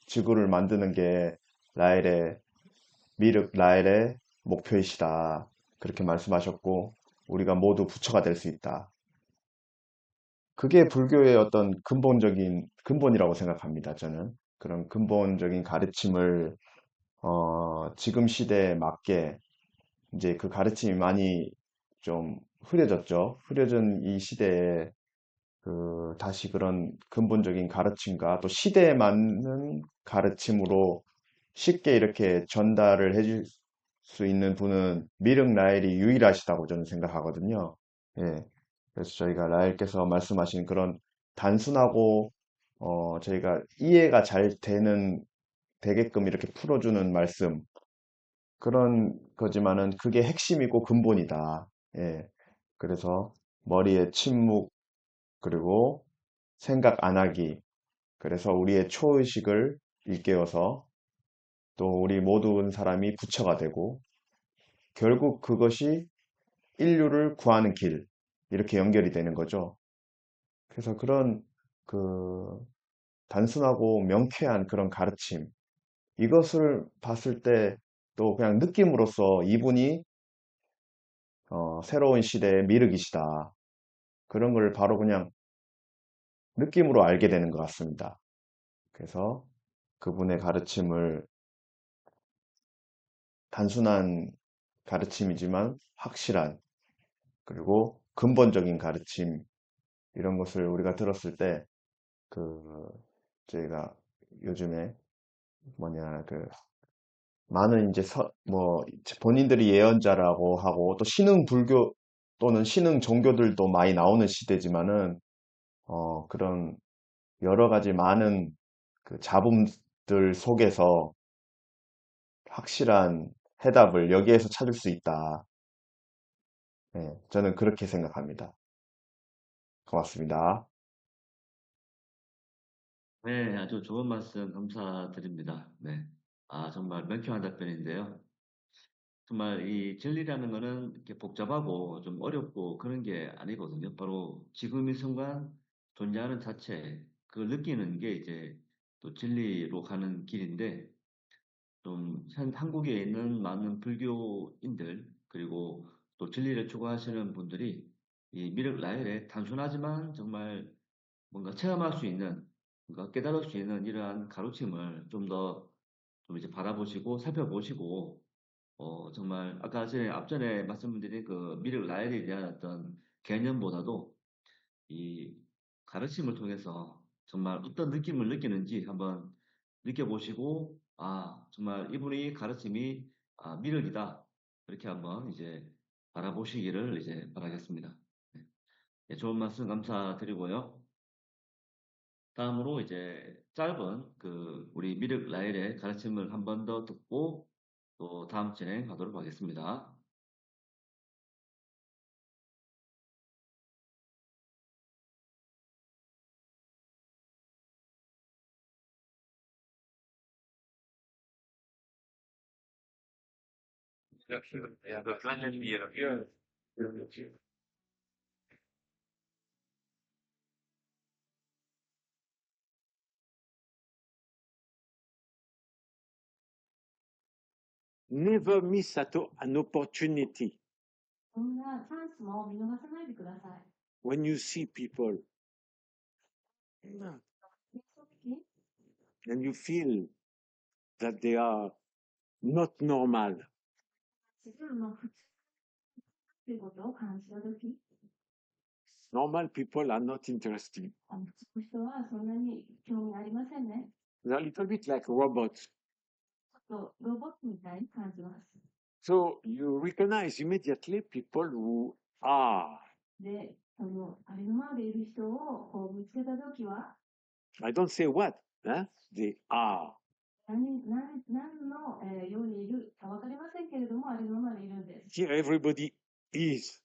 지구를 만드는 게 라엘의 미륵 라엘의 목표이시다. 그렇게 말씀하셨고, 우리가 모두 부처가 될 수 있다. 그게 불교의 어떤 근본이라고 생각합니다. 저는. 그런 근본적인 가르침을, 지금 시대에 맞게, 이제 그 가르침이 많이 좀 흐려졌죠. 흐려진 이 시대에, 다시 그런 근본적인 가르침과 또 시대에 맞는 가르침으로 쉽게 이렇게 전달을 해줄 수 있는 분은 미륵 라헬이 유일하시다고 저는 생각하거든요. 예. 그래서 저희가 라헬께서 말씀하신 그런 단순하고 저희가 이해가 잘 되게끔 이렇게 풀어주는 말씀 그런 거지만은 그게 핵심이고 근본이다. 예. 그래서 머리에 침묵, 그리고 생각 안 하기. 그래서 우리의 초의식을 일깨워서 또 우리 모든 사람이 부처가 되고 결국 그것이 인류를 구하는 길, 이렇게 연결이 되는 거죠. 그래서 그런 그 단순하고 명쾌한 그런 가르침, 이것을 봤을 때 또 그냥 느낌으로써 이분이 새로운 시대의 미륵이시다. 그런 걸 바로 그냥 느낌으로 알게 되는 것 같습니다. 그래서 그분의 가르침을 단순한 가르침이지만 확실한, 그리고 근본적인 가르침, 이런 것을 우리가 들었을 때 저희가 요즘에 많은 이제 본인들이 예언자라고 하고 또 신흥 불교 또는 신흥 종교들도 많이 나오는 시대지만은 그런 여러 가지 많은 그 잡음들 속에서 확실한 해답을 여기에서 찾을 수 있다. 네, 저는 그렇게 생각합니다. 고맙습니다. 네, 아주 좋은 말씀 감사드립니다. 네. 정말 명쾌한 답변인데요. 정말 이 진리라는 거는 이렇게 복잡하고 좀 어렵고 그런 게 아니거든요. 바로 지금 이 순간 존재하는 자체, 그걸 느끼는 게 이제 또 진리로 가는 길인데, 좀 한국에 있는 많은 불교인들, 그리고 또 진리를 추구하시는 분들이 이 미륵 라헬의 단순하지만 정말 뭔가 체험할 수 있는, 뭔가 깨달을 수 있는 이러한 가르침을 좀 더 좀 이제 바라보시고 살펴보시고, 정말 아까 앞전에 말씀드린 그 미륵 라헬에 대한 어떤 개념보다도 이 가르침을 통해서 정말 어떤 느낌을 느끼는지 한번 느껴보시고, 정말 이분의 가르침이 미륵이다. 그렇게 한번 이제 바라보시기를 이제 바라겠습니다. 네. 네, 좋은 말씀 감사드리고요. 다음으로 이제 짧은 우리 미륵 라헬의 가르침을 한 번 더 듣고 또 다음 진행하도록 하겠습니다. Never miss an opportunity そんなチャンスも見逃さないでください。 when you see people その時、 and you feel that they are not normal. 自分の普通ということを感じた時、 Normal people are not interesting. 普通の人はそんなに興味ありませんね。 They're a little bit like robots. ちょっとロボットみたいに感じます。 So you recognize immediately people who are. で、そのありのままでいる人をこう見つけた時は、 I don't say what, they are. 何の、ようにいるか分かりませんけれども、ありのままでいるんです。 Here everybody is.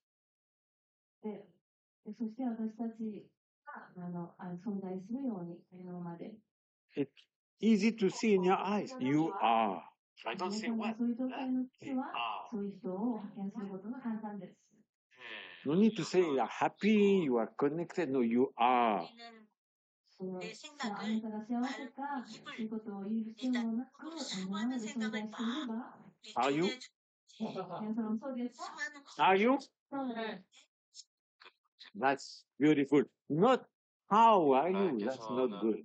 で、そして私たちが存在するように、ありのままで。 It's easy to see in your eyes. You are. I don't 皆 say さんが what. そういう状態の時 They は、 are. そういう人を発見することが簡単です。 No need to say you are happy, you are connected. No, you are. そのあなたが幸せか、そういうことを言う必要もなく、ありのままで存在していれば、 Are you? 皆さんもそうですか？ Are you? そうです。 That's beautiful. Not how are you? That's not good.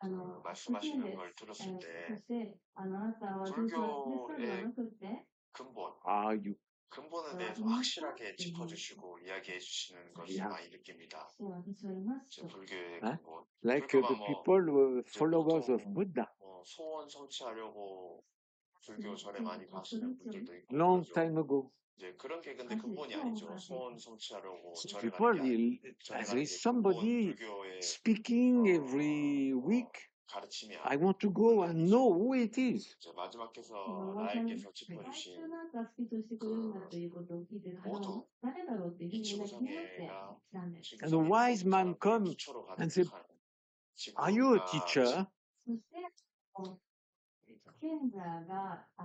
美しいんです。そしてあなたはどうしようですかではなくて、 근본, Are you? 근본에 대해서 확실하게 짚어주시고 이야기해 주시는 것을 Yeah. 많이 느낍니다. 私は言います 제 と、 불교의 Huh? 근본, Like 불교가 the 뭐 people who were 이제 followers of 보통 Buddha. 소원 성취하려고 불교 절에 많이 가시는 분들도 있고 Long 그러죠. time ago. 이제 그런 게 근데 근본이 아니죠. 소원 성취하려고 So 절에 people, 가는 게 절에 there 가는 is 게 근본 somebody 불교의 speaking every week. 가르침이 I want to go and know who it is. 이제 마지막에서 私 나에게서 来週 짚어주신 なんかスピーチをしてくれるんだということを聞いて、모두 誰だろうっっていうふうになってきたんです。 And the wise man comes and said, Are you a teacher? そして賢者がや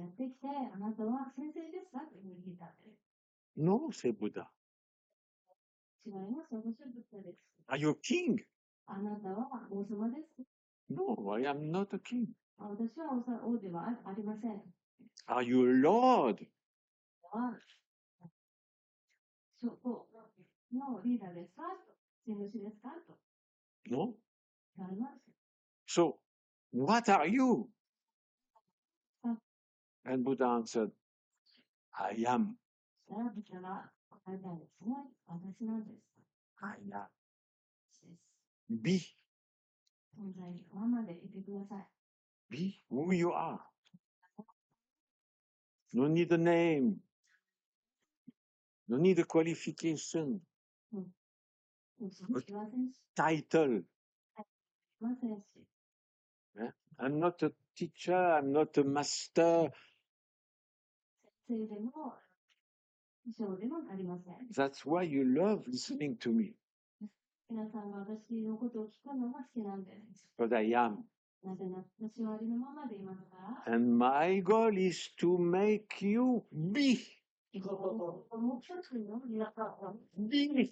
ってきて、あなたは先生ですかというふうに聞いたんです。 No, said Buddha. 違います。私はブッダです。 Are you a king? あなたは王様です。 No, I am not a king. 私は王ではありません。 Are you a lord? 諸国のリーダーですかと、地主ですかと No. 言われます。 So, what are you? Huh. And Buddha answered, I am. そしたらブッダが答えたんですね。私なんです。 I am. 私です。 Be. 存在のままでいてください。 Be who you are. No need a name. No need a qualification. そうしませんし、 Title. しませんし、 I'm not a teacher. I'm not a master. 先生でも、師匠でもありません。 That's why you love listening to me. 皆さんが私のことを聞くのが好きなんです。 But I am. なぜなら私はありのままでいますから。 And my goal is to make you be. 目標というのを皆さんは Be.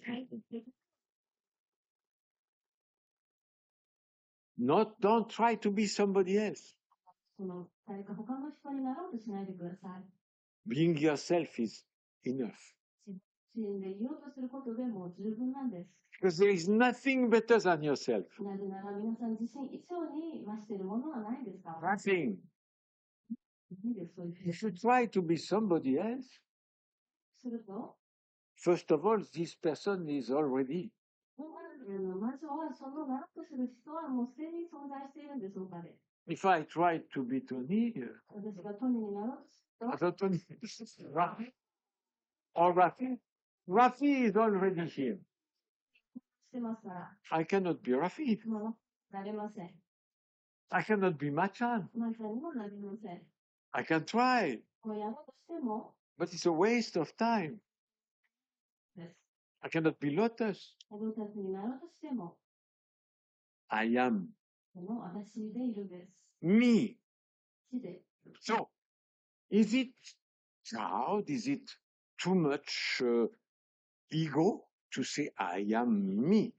Don't try to be somebody else. 誰か他の人になろうとしないでください。 Being yourself is enough. 自分でいようとすることでも十分なんです。 Because there is nothing better than yourself. なぜなら皆さん自身以上に増しているものはないですか？ Nothing. いいです、そういうふう You に should try to be somebody else. すると、 First of all, this person is already. まずはそのなろうとする人はもうすでに存在しているんです、他で。 If I try to be Tony, 私がトニーになろうとす I ると、 thought Tony, Rafi, or Rafi. Rafi is already here. してますから、 I cannot be Rafi. もうなれません。 I cannot be Machan. まさにもなりません。 I can try, もうやろうとしても but it's a waste of time. です。 I cannot be Lotus. 自分たちになろうとしても、 I am その私でいるんです。 me. 地で。 So, is it proud? Is it too much ego to say I am me?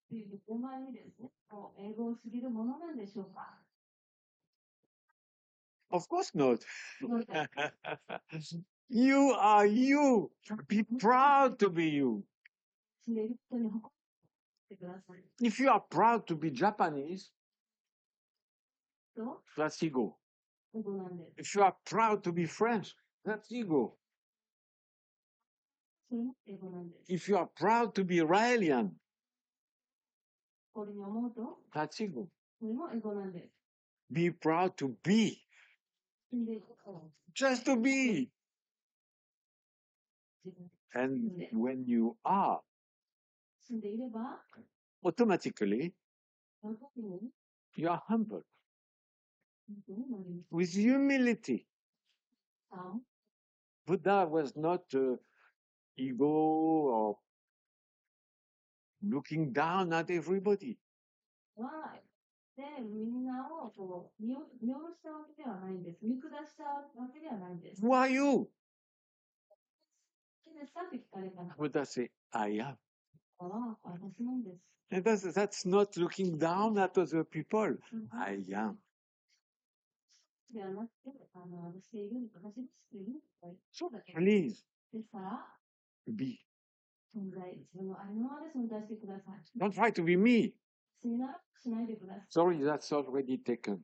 という手前にですね、もう英語すぎるものなんでしょうか？ Of course not. You are you. Be proud to be you. 死んでいることに誇ってください。 If you are proud to be Japanese, と、 that's ego. 英語なんです。 If you are proud to be French, that's ego. それも英語なんです。 If you are proud to be Raelian, これに思うと、 that's ego. それも英語なんです。 Be proud to be. 死んでいることを Just to be. 自分 And when you are, 住んでいれば、 automatically, その時に you are humble. 本当になります。 With humility. あ Buddha was not ego or looking down at everybody. は、で、みんなをこう見下ろしたわけではないんです。見下したわけではないんです。 Who are you? 好きですかって聞かれたら、 Buddha said, I am. ああ、私なんです。 And that's not looking down at other people. I am. ではなくて、私でいる、私ですという、そうだけ Please ですから、 be. 存在、自分のありのままで存在してください。 Don't try to be me. 死になしないでください。 Sorry, that's already taken.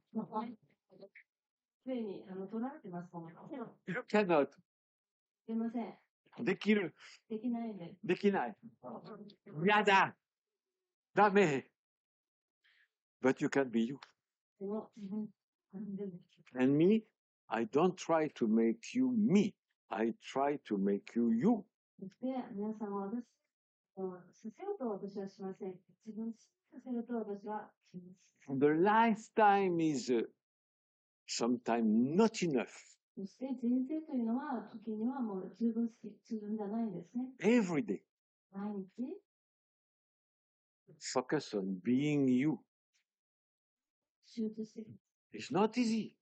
すでに取られてますから。 You cannot. すいません。できる。できないんです。できない。やだ。ダメ。But you can be you. でも、自分、でも And me, I don't try to make you me. I try to make you you. そして、皆さんは私をさせようと私はしません。自分をさせると私はします。 The lifetime is sometimes not enough そして人生というのは時にはもう十分じゃないんですね。 Every day. 毎日 Focus on being you. 集中してる。 It's not easy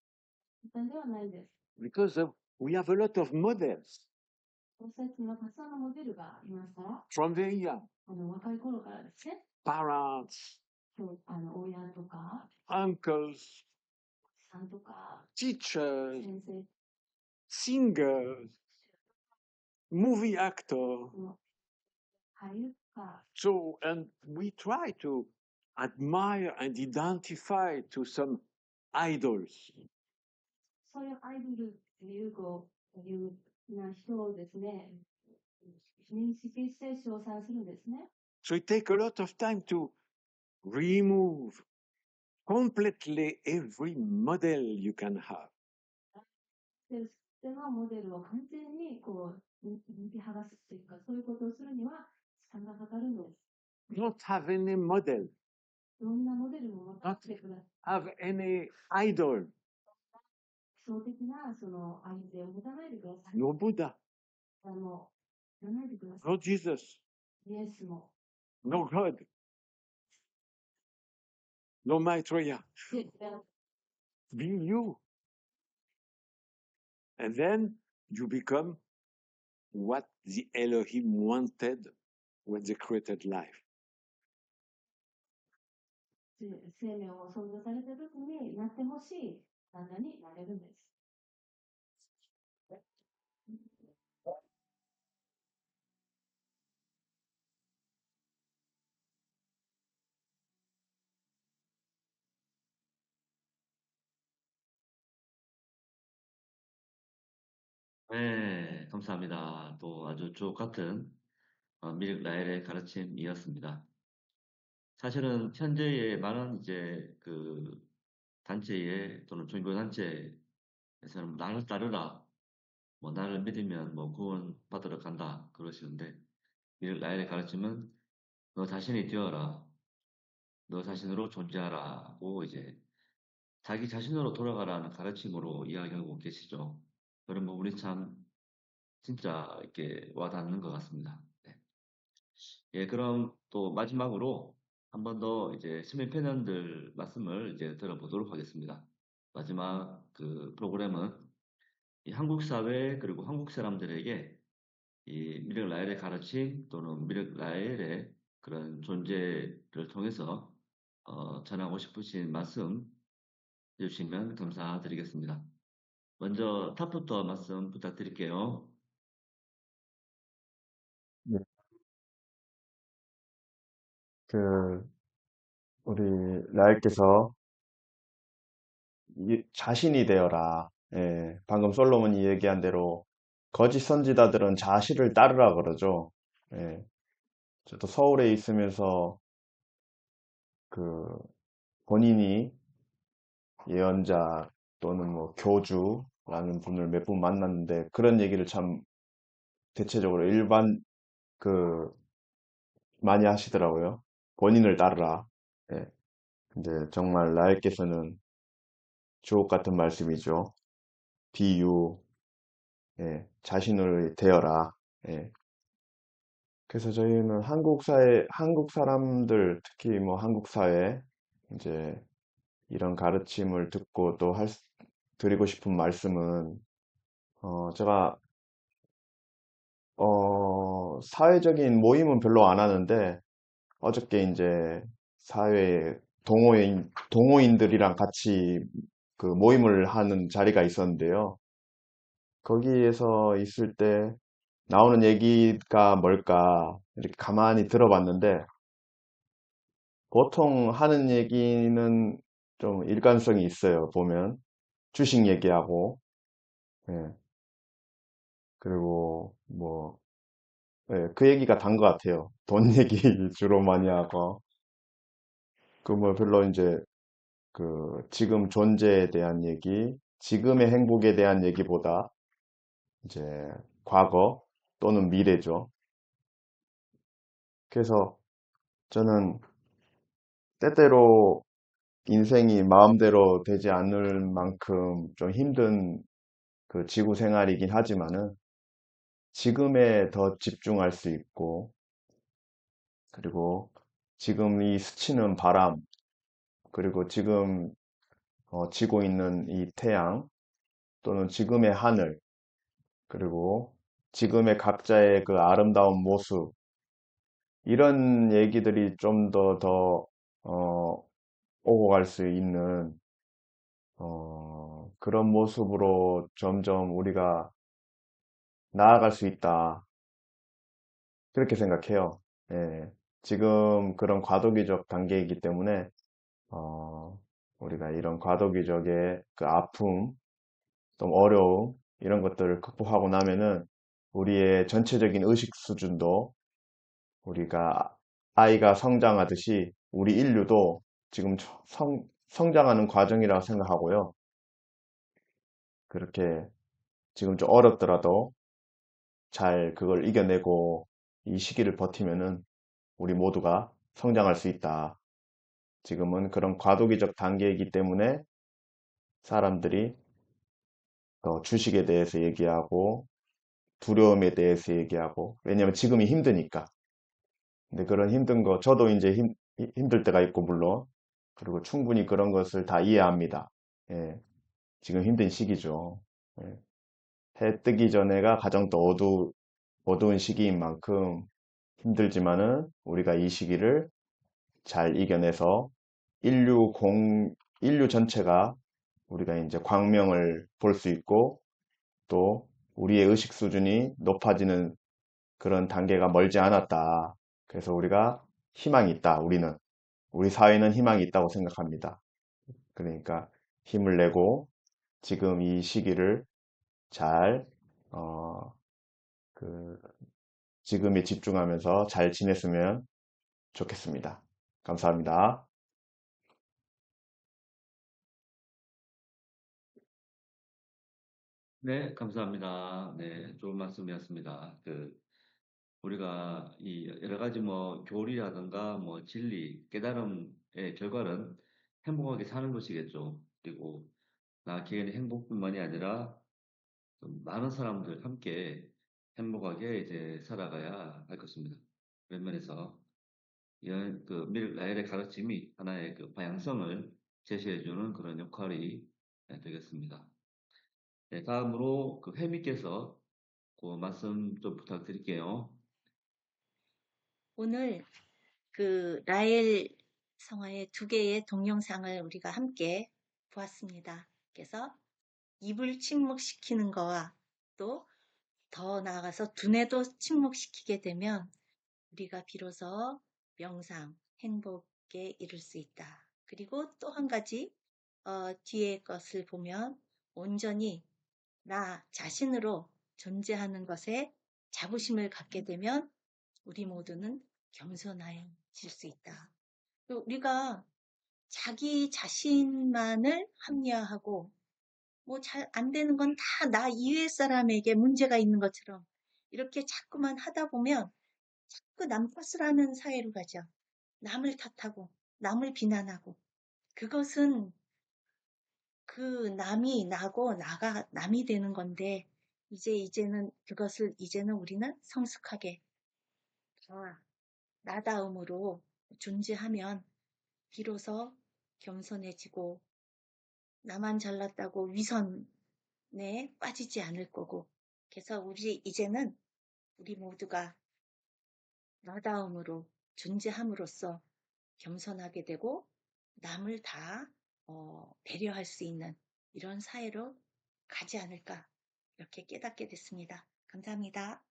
簡単ではないです。 because we have a lot of models そうした人はたくさんのモデルがいますから、 from very young. 若い頃からですね、 Parents, 親とか、 uncles, さんとか、 teachers, 先生、 singers, movie actors. 俳優とか、 So, and we try to admire and identify to some idols. そういうアイドルっていうな人をですね、認識して称賛するんですね。 So it takes a lot of time to remove completely every model you can have. で、そのモデルを完全に抜き剥がすというか、そういうことをするには時間がかかるんです。 Don't have any model, どんなモデルも持ってください。 have any idol. 基礎的なその相手を持たないでください。 No Buddha, 言わないでくださ no Jesus, い。イエスも。 no God, no Maitreya. で Be you. And then you become what the Elohim wanted when they created life. 生命を創造された時になってほしい旦那になれるんです。네, 감사합니다. 또 아주 주옥 같은 미륵 라헬의 가르침이었습니다. 사실은 현재의 많은 이제 그 단체에 또는 종교 단체에서는 나를 따르라, 뭐 나를 믿으면 뭐 구원 받으러 간다 그러시는데 미륵 라헬의 가르침은 너 자신이 되어라, 너 자신으로 존재하라고 이제 자기 자신으로 돌아가라는 가르침으로 이야기하고 계시죠. 그런 부분이 참 진짜 이렇게 와닿는 것 같습니다. 네. 예, 그럼 또 마지막으로 한 번 더 이제 시민 패널들 말씀을 이제 들어보도록 하겠습니다. 마지막 그 프로그램은 이 한국 사회 그리고 한국 사람들에게 이 미륵 라헬의 가르침 또는 미륵 라헬의 그런 존재를 통해서 전하고 싶으신 말씀 해주시면 감사드리겠습니다. 먼저 탑부터 말씀 부탁드릴게요. 네. 우리 라엘께서 자신이 되어라. 예, 방금 솔로몬이 얘기한 대로 거짓 선지자들은 자신을 따르라 그러죠. 예, 저도 서울에 있으면서 그 본인이 예언자 또는 뭐 교주라는 분을 몇 분 만났는데 그런 얘기를 참 대체적으로 일반 많이 하시더라고요. 본인을 따르라. 예, 근데 정말 라엘께서는 주옥 같은 말씀이죠. 비유, 예, 자신을 되어라. 예. 그래서 저희는 한국 사람들, 특히 뭐 한국 사회, 이제 이런 가르침을 듣고 또 드리고 싶은 말씀은, 제가, 사회적인 모임은 별로 안 하는데, 어저께 이제 사회 동호인들이랑 같이 그 모임을 하는 자리가 있었는데요. 거기에서 있을 때 나오는 얘기가 뭘까 이렇게 가만히 들어봤는데 보통 하는 얘기는 좀 일관성이 있어요. 보면 주식 얘기하고 예, 그리고 뭐 예, 그 얘기가 단 것 같아요. 돈 얘기 주로 많이 하고 그 뭐 별로 이제 그 지금 존재에 대한 얘기, 지금의 행복에 대한 얘기보다 이제 과거 또는 미래죠. 그래서 저는 때때로 인생이 마음대로 되지 않을 만큼 좀 힘든 그 지구 생활이긴 하지만은 지금에 더 집중할 수 있고, 그리고 지금 이 스치는 바람, 그리고 지금 지고 있는 이 태양, 또는 지금의 하늘, 그리고 지금의 각자의 그 아름다운 모습, 이런 얘기들이 좀 더, 오고 갈 수 있는, 그런 모습으로 점점 우리가 나아갈 수 있다. 그렇게 생각해요. 예. 지금 그런 과도기적 단계이기 때문에, 우리가 이런 과도기적의 그 아픔, 좀 어려움, 이런 것들을 극복하고 나면은 우리의 전체적인 의식 수준도 우리가 아이가 성장하듯이 우리 인류도 지금 성장하는 과정이라고 생각하고요. 그렇게 지금 좀 어렵더라도 잘 그걸 이겨내고 이 시기를 버티면은 우리 모두가 성장할 수 있다. 지금은 그런 과도기적 단계이기 때문에 사람들이 더 주식에 대해서 얘기하고 두려움에 대해서 얘기하고, 왜냐면 지금이 힘드니까. 근데 그런 힘든 거, 저도 이제 힘들 때가 있고, 물론. 그리고 충분히 그런 것을 다 이해합니다. 예, 지금 힘든 시기죠. 예, 해 뜨기 전에가 가장 또 어두운 시기인 만큼 힘들지만은 우리가 이 시기를 잘 이겨내서 인류 전체가 우리가 이제 광명을 볼 수 있고, 또 우리의 의식 수준이 높아지는 그런 단계가 멀지 않았다. 그래서 우리가 희망이 있다. 우리 사회는 희망이 있다고 생각합니다. 그러니까 힘을 내고 지금 이 시기를 잘, 어, 그, 지금에 집중하면서 잘 지냈으면 좋겠습니다. 감사합니다. 네, 감사합니다. 네, 좋은 말씀이었습니다. 우리가 이 여러 가지 뭐 교리라든가 뭐 진리, 깨달음의 결과는 행복하게 사는 것이겠죠. 그리고 나 개인의 행복뿐만이 아니라 좀 많은 사람들 함께 행복하게 이제 살아가야 할 것입니다. 그런 면에서 이런 그 미륵 라헬의 가르침이 하나의 그 방향성을 제시해주는 그런 역할이 되겠습니다. 네, 다음으로 그 혜미께서 그 말씀 좀 부탁드릴게요. 오늘 그 라헬 성화의 두 개의 동영상을 우리가 함께 보았습니다. 그래서 입을 침묵시키는 거와 또 더 나아가서 두뇌도 침묵시키게 되면 우리가 비로소 명상, 행복에 이를 수 있다. 그리고 또 한 가지 뒤에 것을 보면 온전히 나 자신으로 존재하는 것에 자부심을 갖게 되면 우리 모두는 겸손해질 수 있다. 우리가 자기 자신만을 합리화하고 뭐 잘 안 되는 건 다 나 이외의 사람에게 문제가 있는 것처럼 이렇게 자꾸만 하다 보면 자꾸 남 탓을 하는 사회로 가죠. 남을 탓하고 남을 비난하고 그것은 그 남이 나고 나가 남이 되는 건데 이제는 그것을 이제는 우리는 성숙하게 나다움으로 존재하면 비로소 겸손해지고 나만 잘났다고 위선에 빠지지 않을 거고 그래서 이제는 우리 모두가 나다움으로 존재함으로써 겸손하게 되고 남을 다 배려할 수 있는 이런 사회로 가지 않을까 이렇게 깨닫게 됐습니다. 감사합니다.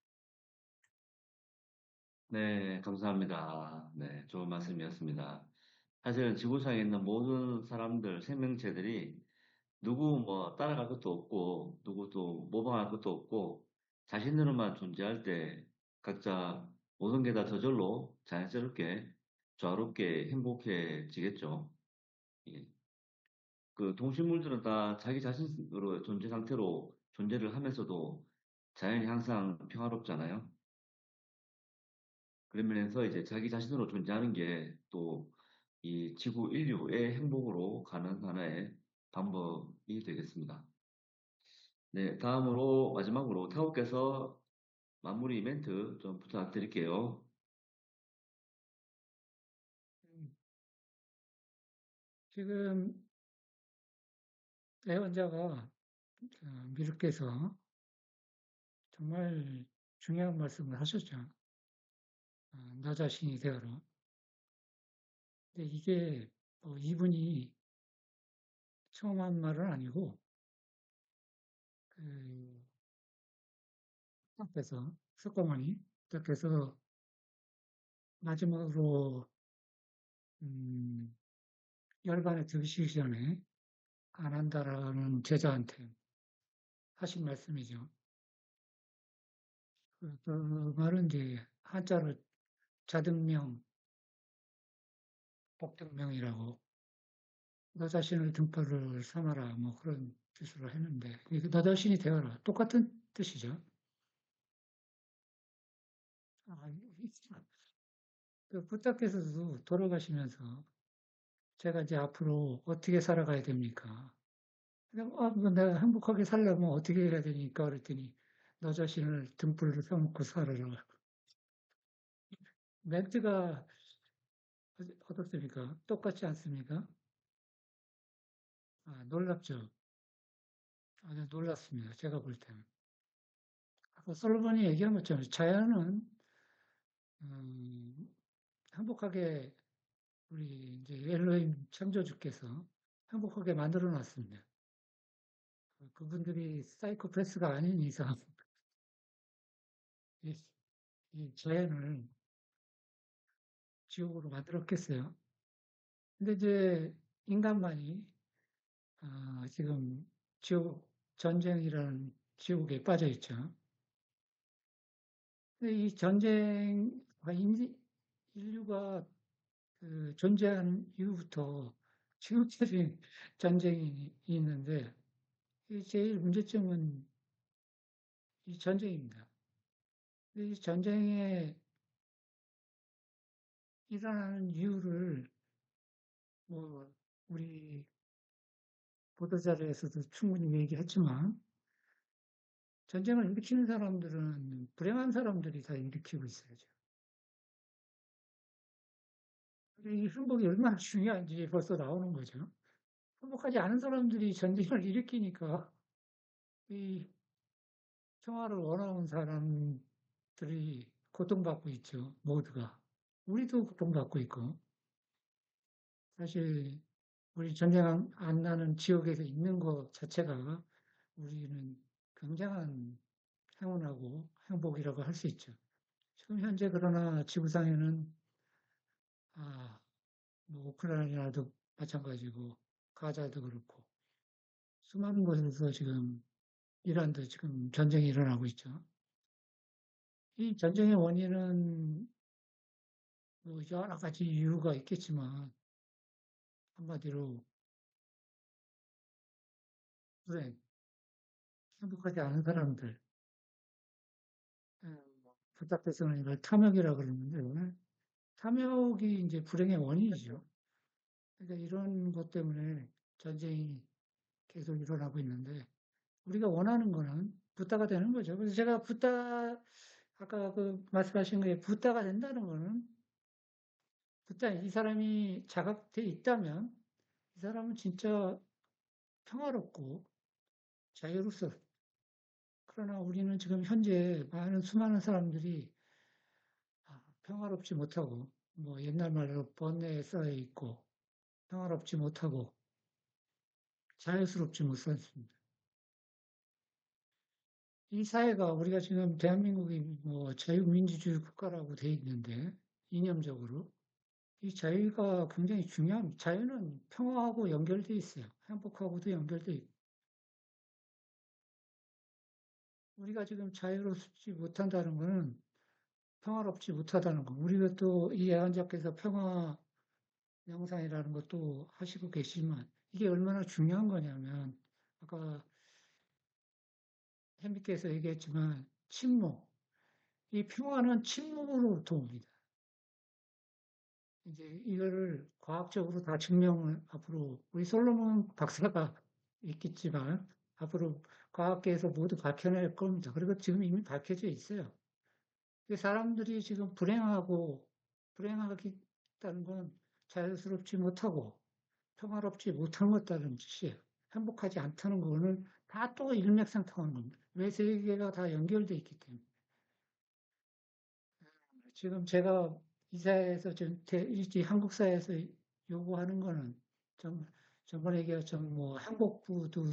네, 감사합니다. 네, 좋은 말씀이었습니다. 사실은 지구상에 있는 모든 사람들, 생명체들이 누구 뭐 따라갈 것도 없고, 누구 또 모방할 것도 없고, 자신으로만 존재할 때 각자 모든 게 다 저절로 자연스럽게, 조화롭게 행복해지겠죠. 예. 그 동식물들은 다 자기 자신으로 존재 상태로 존재를 하면서도 자연이 항상 평화롭잖아요. 그런 면에서 이제 자기 자신으로 존재하는 게 또 이 지구 인류의 행복으로 가는 하나의 방법이 되겠습니다. 네, 마지막으로 타오께서 마무리 멘트 좀 부탁드릴게요. 지금 애원자가 미륵께서 정말 중요한 말씀을 하셨죠. 나 자신이 되어라. 근데 이게 이분이 처음 한 말은 아니고 그 앞에서 석가모니 께서 마지막으로 열반에 들으시기 전에 안 한다라는 제자한테 하신 말씀이죠. 그 말은 이제 한자로 자등명, 복등명이라고 너 자신을 등불을 삼아라 뭐 그런 뜻으로 했는데 이게 너 자신이 되어라 똑같은 뜻이죠. 그 부탁께서도 돌아가시면서 제가 이제 앞으로 어떻게 살아가야 됩니까? 뭐 내가 행복하게 살려면 어떻게 해야 되니까 그랬더니 너 자신을 등불로 삼고 살아라. 멘트가 어떻습니까? 똑같지 않습니까? 놀랍죠? 아주 놀랐습니다. 제가 볼 때는. 아까 솔로몬이 얘기한 것처럼 자연은 음, 행복하게 우리 이제 엘로힘 창조주께서 행복하게 만들어 놨습니다. 그분들이 사이코패스가 아닌 이상 이, 이 자연을 지옥으로 만들었겠어요. 근데 이제 인간만이 지금 전쟁이라는 지옥에 빠져 있죠. 근데 이 인류가 그 존재하는 이후부터 지금까지 전쟁이 있는데 이 제일 문제점은 이 전쟁입니다. 이 전쟁에 일어나는 이유를 뭐 우리 보도자료에서도 충분히 얘기했지만 전쟁을 일으키는 사람들은 불행한 사람들이 다 일으키고 있어요. 이 행복이 얼마나 중요한지 벌써 나오는 거죠. 행복하지 않은 사람들이 전쟁을 일으키니까 이 평화를 원하는 사람들이 고통받고 있죠. 모두가. 우리도 고통받고 있고. 사실 우리 전쟁 안 나는 지역에서 있는 것 자체가 우리는 굉장한 행운하고 행복이라고 할 수 있죠. 지금 현재 그러나 지구상에는 뭐 우크라이나도 마찬가지고 가자도 그렇고 수많은 곳에서 지금 이란도 지금 전쟁이 일어나고 있죠. 이 전쟁의 원인은 뭐 여러 가지 이유가 있겠지만 한마디로 불행, 행복하지 않은 사람들, 부탁해서는 이걸 탐욕이라고 그러는데 탐욕이 이제 불행의 원인이죠. 그러니까 이런 것 때문에 전쟁이 계속 일어나고 있는데 우리가 원하는 거는 붓다가 되는 거죠. 그래서 제가 아까 그 말씀하신 거에 붓다가 된다는 거는 붓다 이 사람이 자각돼 있다면 이 사람은 진짜 평화롭고 자유로서 그러나 우리는 지금 현재 수많은 사람들이 평화롭지 못하고 뭐 옛날 말로 번뇌에 쌓여 있고 평화롭지 못하고 자유스럽지 못했습니다. 이 사회가 우리가 지금 대한민국이 뭐 자유민주주의 국가라고 돼 있는데 이념적으로 이 자유가 굉장히 중요한 자유는 평화하고 연결돼 있어요. 행복하고도 연결돼 있고 우리가 지금 자유롭지 못한다는 것은 평화롭지 못하다는 거. 우리가 또 이 애완자께서 평화 명상이라는 것도 하시고 계시지만 이게 얼마나 중요한 거냐면 아까 햄비께서 얘기했지만 침묵. 이 평화는 침묵으로부터 옵니다. 이제 이거를 과학적으로 다 증명을 앞으로 우리 솔로몬 박사가 있겠지만 앞으로 과학계에서 모두 밝혀낼 겁니다. 그리고 지금 이미 밝혀져 있어요. 사람들이 지금 불행하겠다는 건 자연스럽지 못하고 평화롭지 못한 것다는 뜻이에요. 행복하지 않다는 거는 다 또 일맥상통하는 겁니다. 왜 세계가 다 연결돼 있기 때문에. 지금 제가 이 사회에서 지금 이 한국 사회에서 요구하는 거는 저번에 얘기했던 뭐 행복부도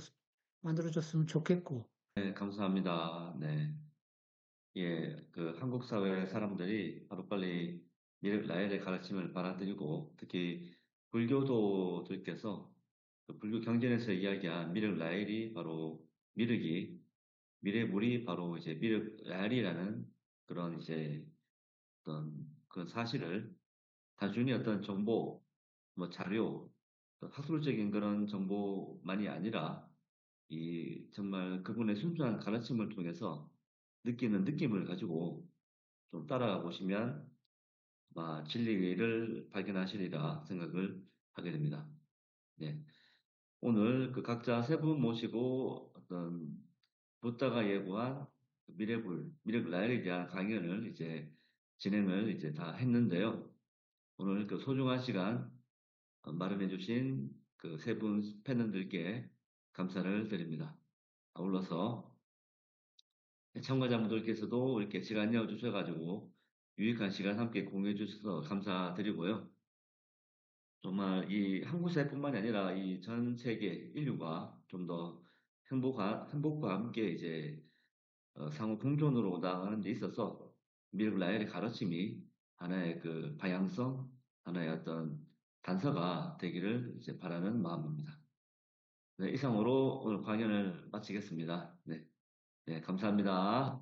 만들어줬으면 좋겠고. 네, 감사합니다. 네. 예, 그 한국 사회 사람들이 하루빨리 라헬의 가르침을 받아들이고 특히 불교도들께서 그 불교 경전에서 이야기한 미륵 라헬이 바로 미래물이 바로 이제 미륵 라헬이라는 그런 이제 어떤 그 사실을 단순히 어떤 정보, 뭐 자료, 어떤 학술적인 그런 정보만이 아니라 이 정말 그분의 순수한 가르침을 통해서 느끼는 느낌을 가지고 좀 따라가 보시면 아마 진리를 발견하시리라 생각을 하게 됩니다. 네. 오늘 그 각자 세 분 모시고 어떤 부다가 예고한 미륵 라헬에 대한 강연을 이제 진행을 이제 다 했는데요. 오늘 그 소중한 시간 마련해 주신 그 세 분 팬들께 감사를 드립니다. 아울러서 참가자분들께서도 이렇게 시간 내어주셔가지고 유익한 시간 함께 공유해 주셔서 감사드리고요. 정말 이 한국 사회뿐만이 아니라 이 전 세계 인류가 좀 더 행복과 함께 이제 상호 공존으로 나아가는 데 있어서 미륵 라헬의 가르침이 하나의 그 방향성, 하나의 어떤 단서가 되기를 이제 바라는 마음입니다. 네, 이상으로 오늘 강연을 마치겠습니다. 네, 네, 감사합니다.